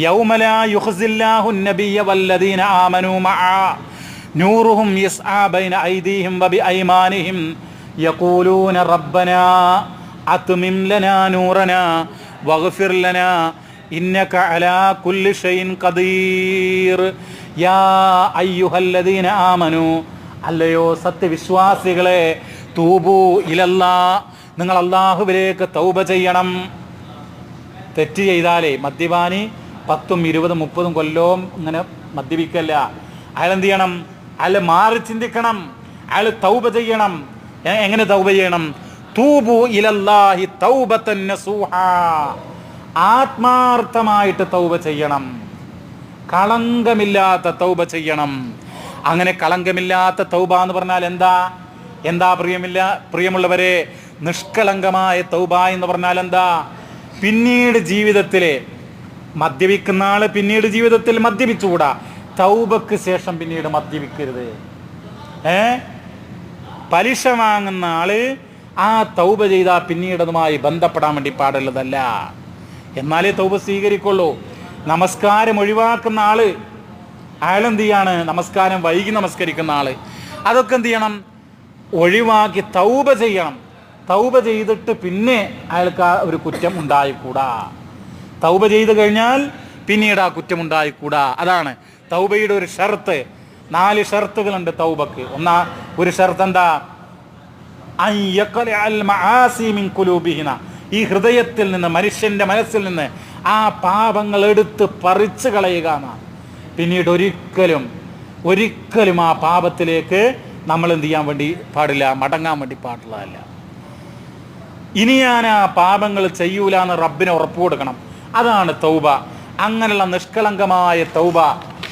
S1: യൗമ ലാ യുഖ്സില്ലാഹു അൻ-നബിയ്യ വല്ലദീന ആമനു മഅ നൂറുഹും യസ്ആ ബൈന ഐദീഹിം വബിഐമാനിഹിം യഖൂലൂന റബ്ബനാ അത്മിം ലനാ നൂറനാ വഗ്ഫിർ ലനാ ഇന്നക അലാ കുല്ലി ഷൈഇൻ ഖദീർ യാ അയ്യുഹല്ലദീന ആമനു, അല്ലയോ സത്യവിശ്വാസികളെ, തൂബൂ ഇലല്ലാ, നിങ്ങൾ അല്ലാഹുവിലേക്ക് തൗബ ചെയ്യണം. തെറ്റ് ചെയ്താലേ, മദ്യപാനി 10, 20, 30 കൊല്ലവും ഇങ്ങനെ മദ്യപിക്കല്ല. അയാൾ എന്ത് ചെയ്യണം? അയാൾ മാറി ചിന്തിക്കണം, അയാൾ തൗബ ചെയ്യണം. എങ്ങനെ തൗബ ചെയ്യണം? തൂബു ഇലല്ലാഹി തൗബതൻ നസൂഹാ, ആത്മാർത്ഥമായിട്ട് തൗബ ചെയ്യണം, കളങ്കമില്ലാത്ത തൗബ ചെയ്യണം. അങ്ങനെ കളങ്കമില്ലാത്ത തൗബ എന്ന് പറഞ്ഞാൽ എന്താ പ്രിയമുള്ളവരെ? നിഷ്കളങ്കമായ തൗബ എന്ന് പറഞ്ഞാൽ എന്താ? പിന്നീട് ജീവിതത്തിൽ മദ്യപിക്കുന്ന ആള് പിന്നീട് ജീവിതത്തിൽ മദ്യപിച്ചുകൂടാ. തൗബക്ക് ശേഷം പിന്നീട് മദ്യപിക്കരുത്. പലിശ വാങ്ങുന്ന ആള് ആ തൗബ ചെയ്താൽ പിന്നീട് അതുമായി ബന്ധപ്പെടാൻ വേണ്ടി പാടുള്ളതല്ല. എന്നാലേ തൗബ സ്വീകരിക്കുള്ളൂ. നമസ്കാരം ഒഴിവാക്കുന്ന ആള്, അയാളെന്ത് ചെയ്യാണ്? നമസ്കാരം വൈകി നമസ്കരിക്കുന്ന ആള്, അതൊക്കെ എന്ത് ചെയ്യണം? ഒഴിവാക്കി തൗബ ചെയ്യണം. തൗബ ചെയ്തിട്ട് പിന്നെ അയാൾക്ക് ആ ഒരു കുറ്റം ഉണ്ടായിക്കൂടാ. തൗബ ചെയ്ത് കഴിഞ്ഞാൽ പിന്നീട് ആ കുറ്റം ഉണ്ടായിക്കൂടാ. അതാണ് തൗബയുടെ ഒരു ഷർത്ത്. 4 ഷർത്തുകളുണ്ട് തൗബക്ക്. ഒരു ഷർത്ത് എന്താ? ഈ ഹൃദയത്തിൽ നിന്ന്, മനുഷ്യന്റെ മനസ്സിൽ നിന്ന് ആ പാപങ്ങൾ എടുത്ത് പറിച്ചു കളയുക എന്നാണ്. പിന്നീട് ഒരിക്കലും ആ പാപത്തിലേക്ക് നമ്മൾ എന്ത് ചെയ്യാൻ വേണ്ടി പാടില്ല? മടങ്ങാൻ വേണ്ടി പാടുള്ളതല്ല. ഇനി ഞാൻ ആ പാപങ്ങൾ ചെയ്യൂല എന്ന് റബ്ബിനെ ഉറപ്പ് കൊടുക്കണം. അതാണ് തൗബ. അങ്ങനെയുള്ള നിഷ്കളങ്കമായ തൗബ.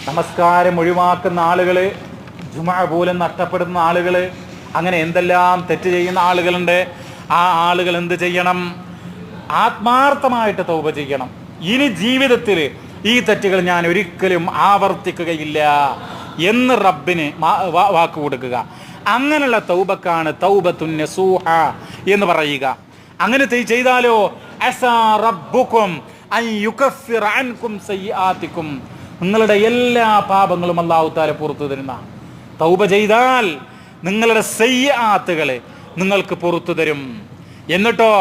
S1: നമസ്കാരം ഒഴിവാക്കുന്ന ആളുകൾ, ജുമുഅ പോലും നഷ്ടപ്പെടുന്ന ആളുകൾ, അങ്ങനെ എന്തെല്ലാം തെറ്റ് ചെയ്യുന്ന ആളുകളുണ്ട്. ആ ആളുകൾ എന്ത് ചെയ്യണം? ആത്മാർത്ഥമായിട്ട് തൗബ ചെയ്യണം. ഇനി ജീവിതത്തിൽ ഈ തെറ്റുകൾ ഞാൻ ഒരിക്കലും ആവർത്തിക്കുകയില്ല എന്ന് റബ്ബിന് വാക്ക് കൊടുക്കുക. അങ്ങനെയുള്ള തൗബക്കാണ് തൗബത്തുൻ നസൂഹ എന്ന് പറയുക. അങ്ങനെ ചെയ്താലോ, അസാ റബ്ബുക്കും അൻ യുകഫിറ അൻകും സയ്യിആതികും, നിങ്ങളുടെ എല്ലാ പാപങ്ങളും അല്ലാഹു തആല പുറത്തു തരുന്ന. തൗബ ചെയ്താൽ നിങ്ങളുടെ സയ്യിആത്തുകൾ, നിങ്ങൾക്ക് പുറത്തു തരും. എന്നിട്ടോ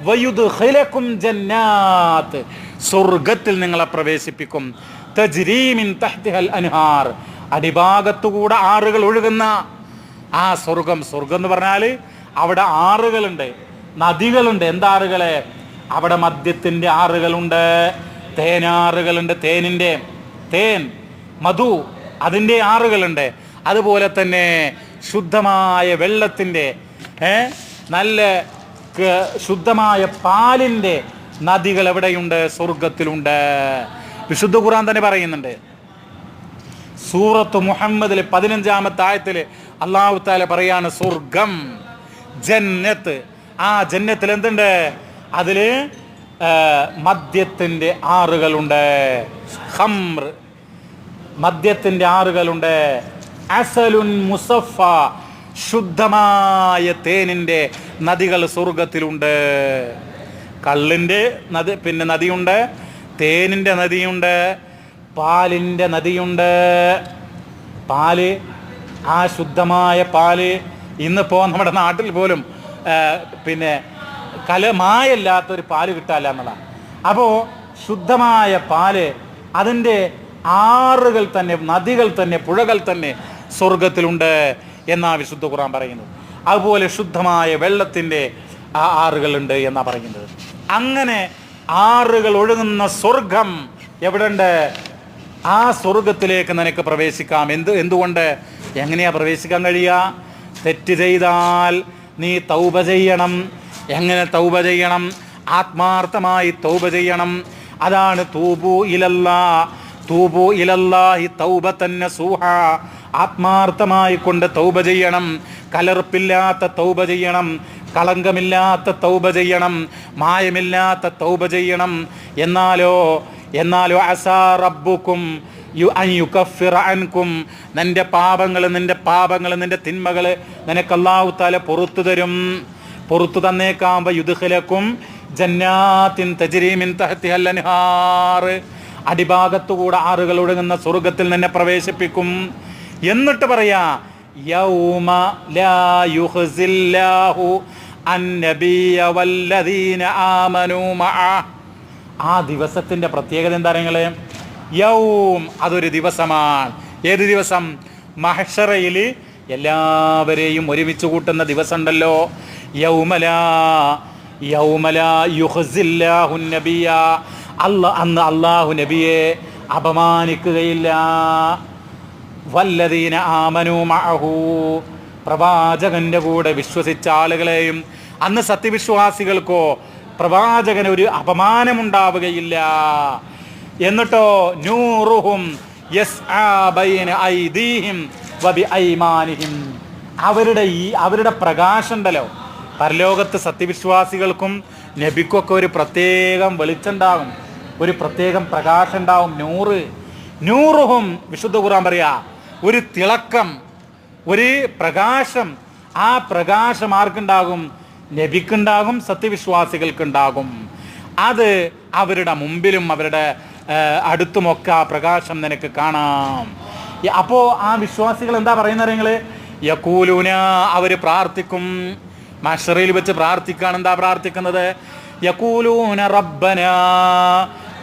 S1: വയുദ്ഖിലകും ജന്നാത്ത്, സ്വർഗ്ഗത്തിൽ നിങ്ങളെ പ്രവേശിപ്പിക്കും. തജ്രീ മിൻ തഹ്തിഹൽ അൻഹാർ, അടിഭാഗത്തുകൂടെ ആറുകൾ ഒഴുകുന്ന ആ സ്വർഗം. സ്വർഗം എന്ന് പറഞ്ഞാൽ അവിടെ ആറുകളുണ്ട്, നദികളുണ്ട്. എന്താറുകളെ? അവിടെ മദ്യത്തിൻ്റെ ആറുകളുണ്ട്, തേനാറുകളുണ്ട്, തേൻ മധു അതിൻ്റെ ആറുകളുണ്ട്. അതുപോലെ തന്നെ ശുദ്ധമായ വെള്ളത്തിൻ്റെ നല്ല ശുദ്ധമായ പാലിൻ്റെ നദികൾ എവിടെയുണ്ട്? സ്വർഗത്തിലുണ്ട്. വിശുദ്ധ ഖുർആൻ തന്നെ പറയുന്നുണ്ട്. സൂറത്ത് മുഹമ്മദിൽ 15-ാമത്തെ ആയത്തിൽ അല്ലാഹു തആല പറയാണ് സ്വർഗം, ജന്നത്ത്. ആ ജന്നത്തിൽ എന്തുണ്ട്? അതിൽ മദ്യത്തിൻ്റെ ആറുകളുണ്ട്, ഖംർ മദ്യത്തിൻ്റെ ആറുകളുണ്ട്, അസലുൻ മുസഫ ശുദ്ധമായ തേനിൻ്റെ നദികൾ സ്വർഗത്തിലുണ്ട്. കള്ളിൻ്റെ നദി പിന്നെ നദിയുണ്ട്, തേനിൻ്റെ നദിയുണ്ട്, പാലിൻ്റെ നദിയുണ്ട്. പാല്, ആ ശുദ്ധമായ പാല് ഇന്നിപ്പോൾ നമ്മുടെ നാട്ടിൽ പോലും പിന്നെ മായല്ലാത്തൊരു പാല് കിട്ടാല്ല എന്നുള്ളതാണ്. അപ്പോൾ ശുദ്ധമായ പാല്, അതിൻ്റെ ആറുകൾ തന്നെ, നദികൾ തന്നെ, പുഴകൾ തന്നെ സ്വർഗത്തിലുണ്ട് എന്നാണ് വിശുദ്ധ ഖുർആൻ പറയുന്നത്. അതുപോലെ ശുദ്ധമായ വെള്ളത്തിൻ്റെ ആറുകളുണ്ട് എന്നാണ് പറയുന്നത്. അങ്ങനെ ആറുകൾ ഒഴുകുന്ന സ്വർഗം എവിടെയുണ്ട്? ആ സ്വർഗത്തിലേക്ക് നിനക്ക് പ്രവേശിക്കാം. എന്തുകൊണ്ട്? എങ്ങനെയാ പ്രവേശിക്കാൻ കഴിയുക? തെറ്റ് ചെയ്താൽ നീ തൗബ ചെയ്യണം. എങ്ങനെ തൗബ ചെയ്യണം? ആത്മാർത്ഥമായി തൗബ ചെയ്യണം. അതാണ് തൂബു ഇലല്ലാഹി തൗബതൻ നസൂഹ. ആത്മാർത്ഥമായി കൊണ്ട് തൗബ ചെയ്യണം. കലർപ്പില്ലാത്ത തൗബ ചെയ്യണം, കളങ്കമില്ലാത്ത തൗബ ചെയ്യണം, മായമില്ലാത്ത തൗബ ചെയ്യണം. എന്നാലോ അസാ റബ്ബുക്കും യുകഫിറ അൻകും, നിന്റെ പാപങ്ങൾ, നിന്റെ തിന്മകൾ നിനക്ക് അല്ലാഹു തആല പുറത്തു തരും. പുറത്തു തന്നേക്കാം. യുദ്ഖിലകും ജന്നാത്തിൻ തജ്രീ മിൻ തഹ്തിഹൽ അൻഹാർ, അടിഭാഗത്തുകൂടെ ആറുകൾ ഒഴുകുന്ന സ്വർഗത്തിൽ നിന്നെ പ്രവേശിപ്പിക്കും. എന്നിട്ട് പറയാ യൗമ ലാ യുഖ്സില്ലാഹു അന്നബിയ വല്ലദീന ആമനൂ മഅ. ആ ദിവസത്തിൻ്റെ പ്രത്യേകത എന്താ നിങ്ങളെ? യൗം, അതൊരു ദിവസമാണ്. ഏത് ദിവസം? മഹ്ശറയിൽ എല്ലാവരെയും ഒരുമിച്ച് കൂട്ടുന്ന ദിവസം ഉണ്ടല്ലോ. യൗമലാ യുഖ്സില്ലാഹു നബിയ, അന്ന് അല്ലാഹു നബിയെ അപമാനിക്കുകയില്ല. വല്ലദീന ആമനൂ മഅഹു, പ്രവാചകന്റെ കൂടെ വിശ്വസിച്ച ആളുകളെയും. അന്ന് സത്യവിശ്വാസികൾക്കോ പ്രവാചകന് ഒരു അപമാനമുണ്ടാവുകയില്ല. എന്നിട്ടോ നൂറുഹും യസ്ആ ബൈന ഐദീഹിം വബിഐമാനിഹിം, അവരുടെ പ്രകാശം ഉണ്ടല്ലോ, പരലോകത്ത് സത്യവിശ്വാസികൾക്കും നബിക്കൊക്കെ ഒരു പ്രത്യേകം വെളിച്ചുണ്ടാകും, ഒരു പ്രത്യേകം പ്രകാശം ഉണ്ടാവും. നൂറുഹും, വിശുദ്ധ ഖുർആൻ പറയാ, ഒരു തിളക്കം, ഒരു പ്രകാശം. ആ പ്രകാശം ആർക്കുണ്ടാകും? നബിക്കുണ്ടാകും, സത്യവിശ്വാസികൾക്കുണ്ടാകും. അത് അവരുടെ മുമ്പിലും അവരുടെ അടുത്തുമൊക്കെ ആ പ്രകാശം നിനക്ക് കാണാം. അപ്പോൾ ആ വിശ്വാസികൾ എന്താ പറയുന്നത്? നിങ്ങൾ യഖൂലൂന, അവർ പ്രാർത്ഥിക്കും. മഹ്ശറിൽ വെച്ച് പ്രാർത്ഥിക്കാണ്. എന്താ പ്രാർത്ഥിക്കുന്നത്? യഖൂലൂന റബ്ബന,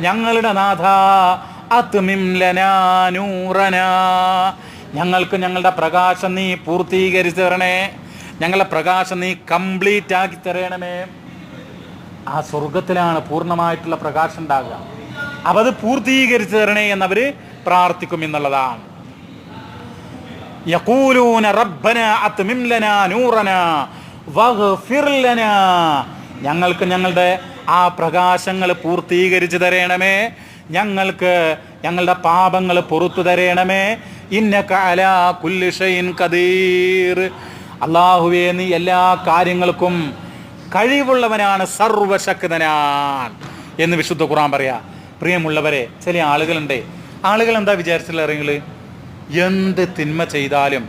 S1: ഞങ്ങളുടെ നാഥ, അത്മിം ലനാ നൂറനാ, ഞങ്ങൾക്ക് ഞങ്ങളുടെ പ്രകാശം നീ പൂർത്തീകരിച്ച് തരണേ, ഞങ്ങളുടെ പ്രകാശം നീ കംപ്ലീറ്റ് ആക്കി തരണമേ. ആ സ്വർഗത്തിലാണ് പൂർണ്ണമായിട്ടുള്ള പ്രകാശം ഉണ്ടാകുക. അപ്പം അത് പൂർത്തീകരിച്ച് തരണേ എന്നവർ പ്രാർത്ഥിക്കും എന്നുള്ളതാണ്. യഖൂലൂന റബ്ബന അത്മിം ലനാ നൂറനാ വഗ്ഫിർ ലനാ, ഞങ്ങൾക്ക് ഞങ്ങളുടെ ആ പ്രകാശങ്ങൾ പൂർത്തീകരിച്ച് തരണമേ, ഞങ്ങൾക്ക് ഞങ്ങളുടെ പാപങ്ങൾ പുറത്തു തരണമേ. ഇന്നക അലാ കുല്ലി ഷൈഇൻ ഖദീർ, അല്ലാഹുവേ നീ എല്ലാ കാര്യങ്ങൾക്കും കഴിവുള്ളവനാണ്, സർവശക്തനാണ് എന്ന് വിശുദ്ധ ഖുർആൻ പറയാ. പ്രിയമുള്ളവരെ, ചില ആളുകൾ എന്താ വിചാരിച്ചില്ല അറിയുങ്ങൾ? എന്ത് തിന്മ ചെയ്താലും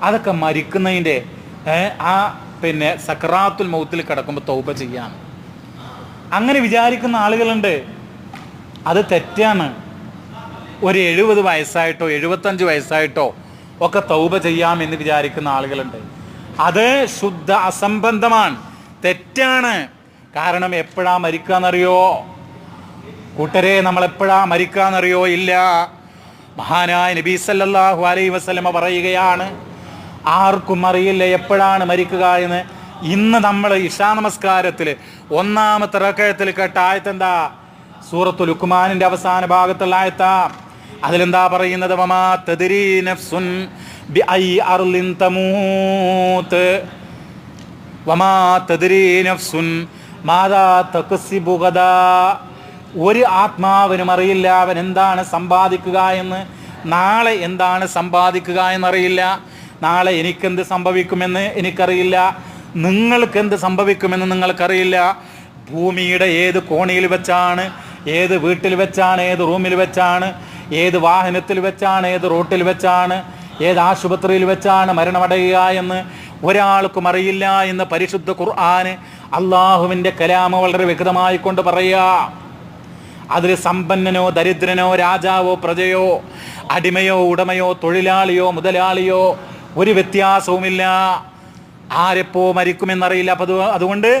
S1: അതൊക്കെ മരിക്കുന്നതിൻ്റെ ആ സക്രാത്തുൽ മൗത്തിൽ കിടക്കുമ്പോൾ തൗബ ചെയ്യാം, അങ്ങനെ വിചാരിക്കുന്ന ആളുകളുണ്ട്. അത് തെറ്റാണ്. ഒരു 70 വയസ്സായിട്ടോ 75 വയസ്സായിട്ടോ ഒക്കെ തൗബ ചെയ്യാം എന്ന് വിചാരിക്കുന്ന ആളുകളുണ്ട്. അത് ശുദ്ധ അസംബന്ധമാണ്, തെറ്റാണ്. കാരണം എപ്പോഴാ മരിക്കാന്നറിയോ കൂട്ടരെ? നമ്മൾ എപ്പോഴാ മരിക്കാന്നറിയോ? ഇല്ല. മഹാനായ നബി സല്ലല്ലാഹു അലൈഹി വസല്ലമ പറയുകയാണ്, ആർക്കും അറിയില്ല എപ്പോഴാണ് മരിക്കുക എന്ന്. ഇന്ന് നമ്മൾ ഇശാ നമസ്കാരത്തിൽ ഒന്നാമത്തെ റകഅത്തിൽ കേട്ട ആയത്തെന്താ? സൂറത്തുൽ ലുഖ്മാനിന്റെ അവസാന ഭാഗത്തുള്ള ആയത്താ. അതിലെന്താ പറയുന്നത്? വമാ തദ്രീ നഫ്സുൻ ബിഅയി അർളിൻ തമൂത്ത് വമാ തദ്രീ നഫ്സുൻ മാദാ തക്സിബു ഗദാ. ഒരു ആത്മാവിനും അറിയില്ല അവൻ എന്താണ് സമ്പാദിക്കുക എന്ന്. നാളെ എന്താണ് സമ്പാദിക്കുക എന്നറിയില്ല. നാളെ എനിക്കെന്ത് സംഭവിക്കുമെന്ന് എനിക്കറിയില്ല, നിങ്ങൾക്കെന്ത് സംഭവിക്കുമെന്ന് നിങ്ങൾക്കറിയില്ല. ഭൂമിയുടെ ഏത് കോണിയിൽ വെച്ചാണ്, ഏത് വീട്ടിൽ വെച്ചാണ്, ഏത് റൂമിൽ വെച്ചാണ്, ഏത് വാഹനത്തിൽ വെച്ചാണ്, ഏത് റോട്ടിൽ വെച്ചാണ്, ഏത് ആശുപത്രിയിൽ വെച്ചാണ് മരണമടയുക എന്ന് ഒരാൾക്കും അറിയില്ല എന്ന് പരിശുദ്ധ ഖുർആന് അള്ളാഹുവിൻ്റെ കലാമ് വളരെ വ്യക്തമായി കൊണ്ട് പറയുക. അതിൽ സമ്പന്നനോ ദരിദ്രനോ രാജാവോ പ്രജയോ അടിമയോ ഉടമയോ തൊഴിലാളിയോ മുതലാളിയോ ഒരു വ്യത്യാസവുമില്ല. ആരെപ്പോ മരിക്കുമെന്നറിയില്ല. അപ്പം അതുകൊണ്ട്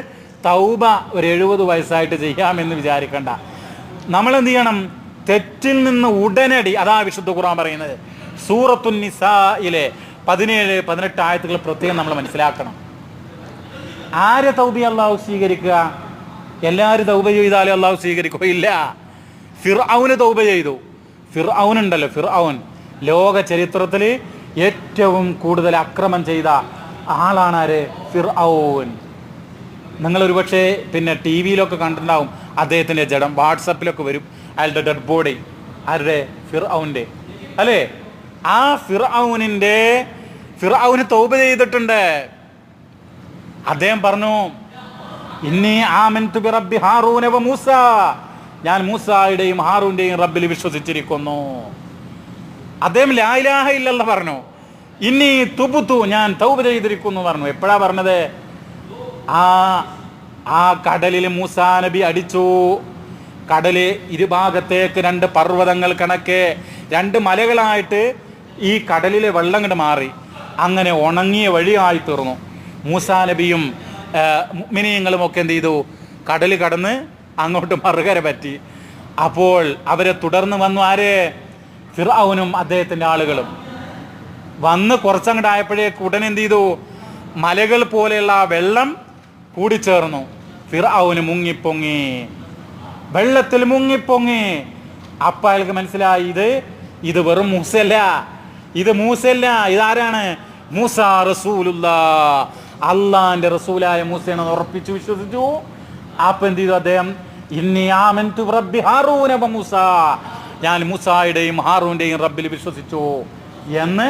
S1: തൗബ ഒരു 70 വയസ്സായിട്ട് ചെയ്യാമെന്ന് വിചാരിക്കണ്ട. നമ്മളെന്ത് ചെയ്യണം? തെറ്റിൽ നിന്ന് ഉടനടി, അതാ വിശുദ്ധ ഖുർആൻ പറയുന്നത്. സൂറത്തുൻ നിസായിലെ 17-18 ആയത്തുകൾ പ്രത്യേകം നമ്മൾ മനസ്സിലാക്കണം. ആരെ തൗബ അള്ളാഹു സ്വീകരിക്കുക? എല്ലാവരും തൗബ ചെയ്താലേ അള്ളാഹു സ്വീകരിക്കുക? ഇല്ല. ഫിർഔന് തൗബ ചെയ്തു. ഫിർഔൻ ഉണ്ടല്ലോ, ഫിർഔൻ ലോക ചരിത്രത്തിൽ ഏറ്റവും കൂടുതൽ അക്രമം ചെയ്ത ആളാണ് ആര്? ഫിർഔൻ. നിങ്ങളൊരു പക്ഷേ പിന്നെ ടി വിയിലൊക്കെ കണ്ടിട്ടുണ്ടാവും അദ്ദേഹത്തിൻ്റെ ജഡം, വാട്സപ്പിലൊക്കെ വരും അയാളുടെ ഡെഡ് ബോഡി. ആരുടെ? ഫിർഔൻ്റെ അല്ലേ? ആ ഫിർഔന് തൗബ ചെയ്തിട്ടുണ്ട്. അദ്ദേഹം പറഞ്ഞു, ഇന്നി ആമൻതു ബിറബ്ബി ഹാറൂന വ മൂസ, ഞാൻ മൂസായുടെയും ഹാറൂൻ്റെയും റബ്ബിൽ വിശ്വസിച്ചിരിക്കുന്നു. അദ്ദേഹം ലാ ഇലാഹ ഇല്ലല്ലാഹ് പറഞ്ഞു. ഇന്നി തുബ്തു, ഞാൻ തൗബ ചെയ്തിരിക്കുന്നു പറഞ്ഞു. എപ്പോഴാ പറഞ്ഞത്? ആ കടലിൽ മൂസാ നബി അടിച്ചു. കടല് ഇരുഭാഗത്തേക്ക് 2 പർവ്വതങ്ങൾ കണക്കെ 2 മലകളായിട്ട് ഈ കടലിലെ വെള്ളം കണ്ട് മാറി. അങ്ങനെ ഉണങ്ങിയ വഴിയായി തീർന്നു. മൂസാ നബിയും മുഅ്മിനീങ്ങളും ഒക്കെ എന്ത് ചെയ്തു? കടൽ കടന്ന് അങ്ങോട്ട് മറുകര പറ്റി. അപ്പോൾ അവരെ തുടർന്ന് വന്നു ആര്? ഫിർഔനും അദ്ദേഹത്തിൻ്റെ ആളുകളും വന്ന് കുറച്ചങ്ങോട്ടായപ്പോഴേക്ക് ഉടനെ എന്ത് ചെയ്തു? മലകൾ പോലെയുള്ള വെള്ളം കൂടിച്ചേർന്നു. ഫിർഔന് മുങ്ങിപ്പൊങ്ങി, വെള്ളത്തിൽ മുങ്ങിപ്പൊങ്ങി. അപ്പം അയാൾക്ക് മനസ്സിലായി ഇത് വെറും മൂസല്ല, ഇത് മൂസല്ല, ഇതാരാണ്? മൂസ റസൂലുള്ളാഹ്, അള്ളാന്റെ റസൂലായ മൂസയാണെന്ന് ഉറപ്പിച്ചു വിശ്വസിച്ചു. അപ്പം എന്ത് ചെയ്തു അദ്ദേഹം? ഇന്നി ആമൻതു ബിറബ്ബി ഹാറൂന വ മൂസ, ഞാൻ മൂസായുടെയും ഹാറൂൻ്റെയും റബ്ബിൽ വിശ്വസിച്ചു എന്ന്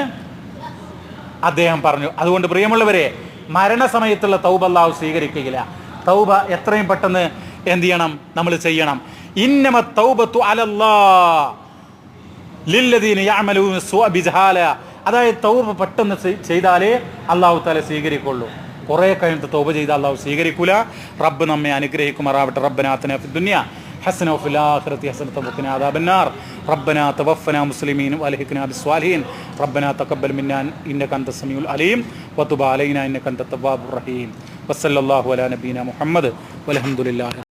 S1: അദ്ദേഹം പറഞ്ഞു. അതുകൊണ്ട് പ്രിയമുള്ളവരെ, മരണസമയത്തുള്ള തൗബ അല്ലാഹു സ്വീകരിക്കുകയില്ല. തൗബ എത്രയും പെട്ടെന്ന് എന്ത് ചെയ്യണം? നമ്മൾ ചെയ്യണം. ഇന്നമ തൗബത്തു അലല്ലാഹ് ലില്ലദീന യഅമലൂന സുഅ ബിജഹാല. അതായത് തൗബ പെട്ടെന്ന് ചെയ്താലേ അല്ലാഹു തആല സ്വീകരിക്കുള്ളൂ. കുറേ കഴിഞ്ഞിട്ട് തൗബ ചെയ്താൽ അല്ലാഹു സ്വീകരിക്കൂല. റബ്ബ് നമ്മെ അനുഗ്രഹിക്കുമാറാവട്ടെ. റബ്ബനാ ആതിനാ ഫിദ്ദുനിയ ഹസന വഫിൽ ആഖിറതി ഹസനത വഖിനാ അദാബന്നാർ. റബ്ബനാ തവഫനാ മുസ്ലിമീൻ വഅൽഹിഖ്നാ ബിസ്വാലിഹീൻ. റബ്ബനാ തഖബ്ബൽ മിന്നാ ഇന്നക അൻതസ് സമീഉൽ അലീം വതുബ് അലൈനാ ഇന്നക അൻതത് തവ്വാബുർ റഹീം. വസല്ലല്ലാഹു അലാ നബീനാ മുഹമ്മദ് വൽഹംദുലില്ലാഹി.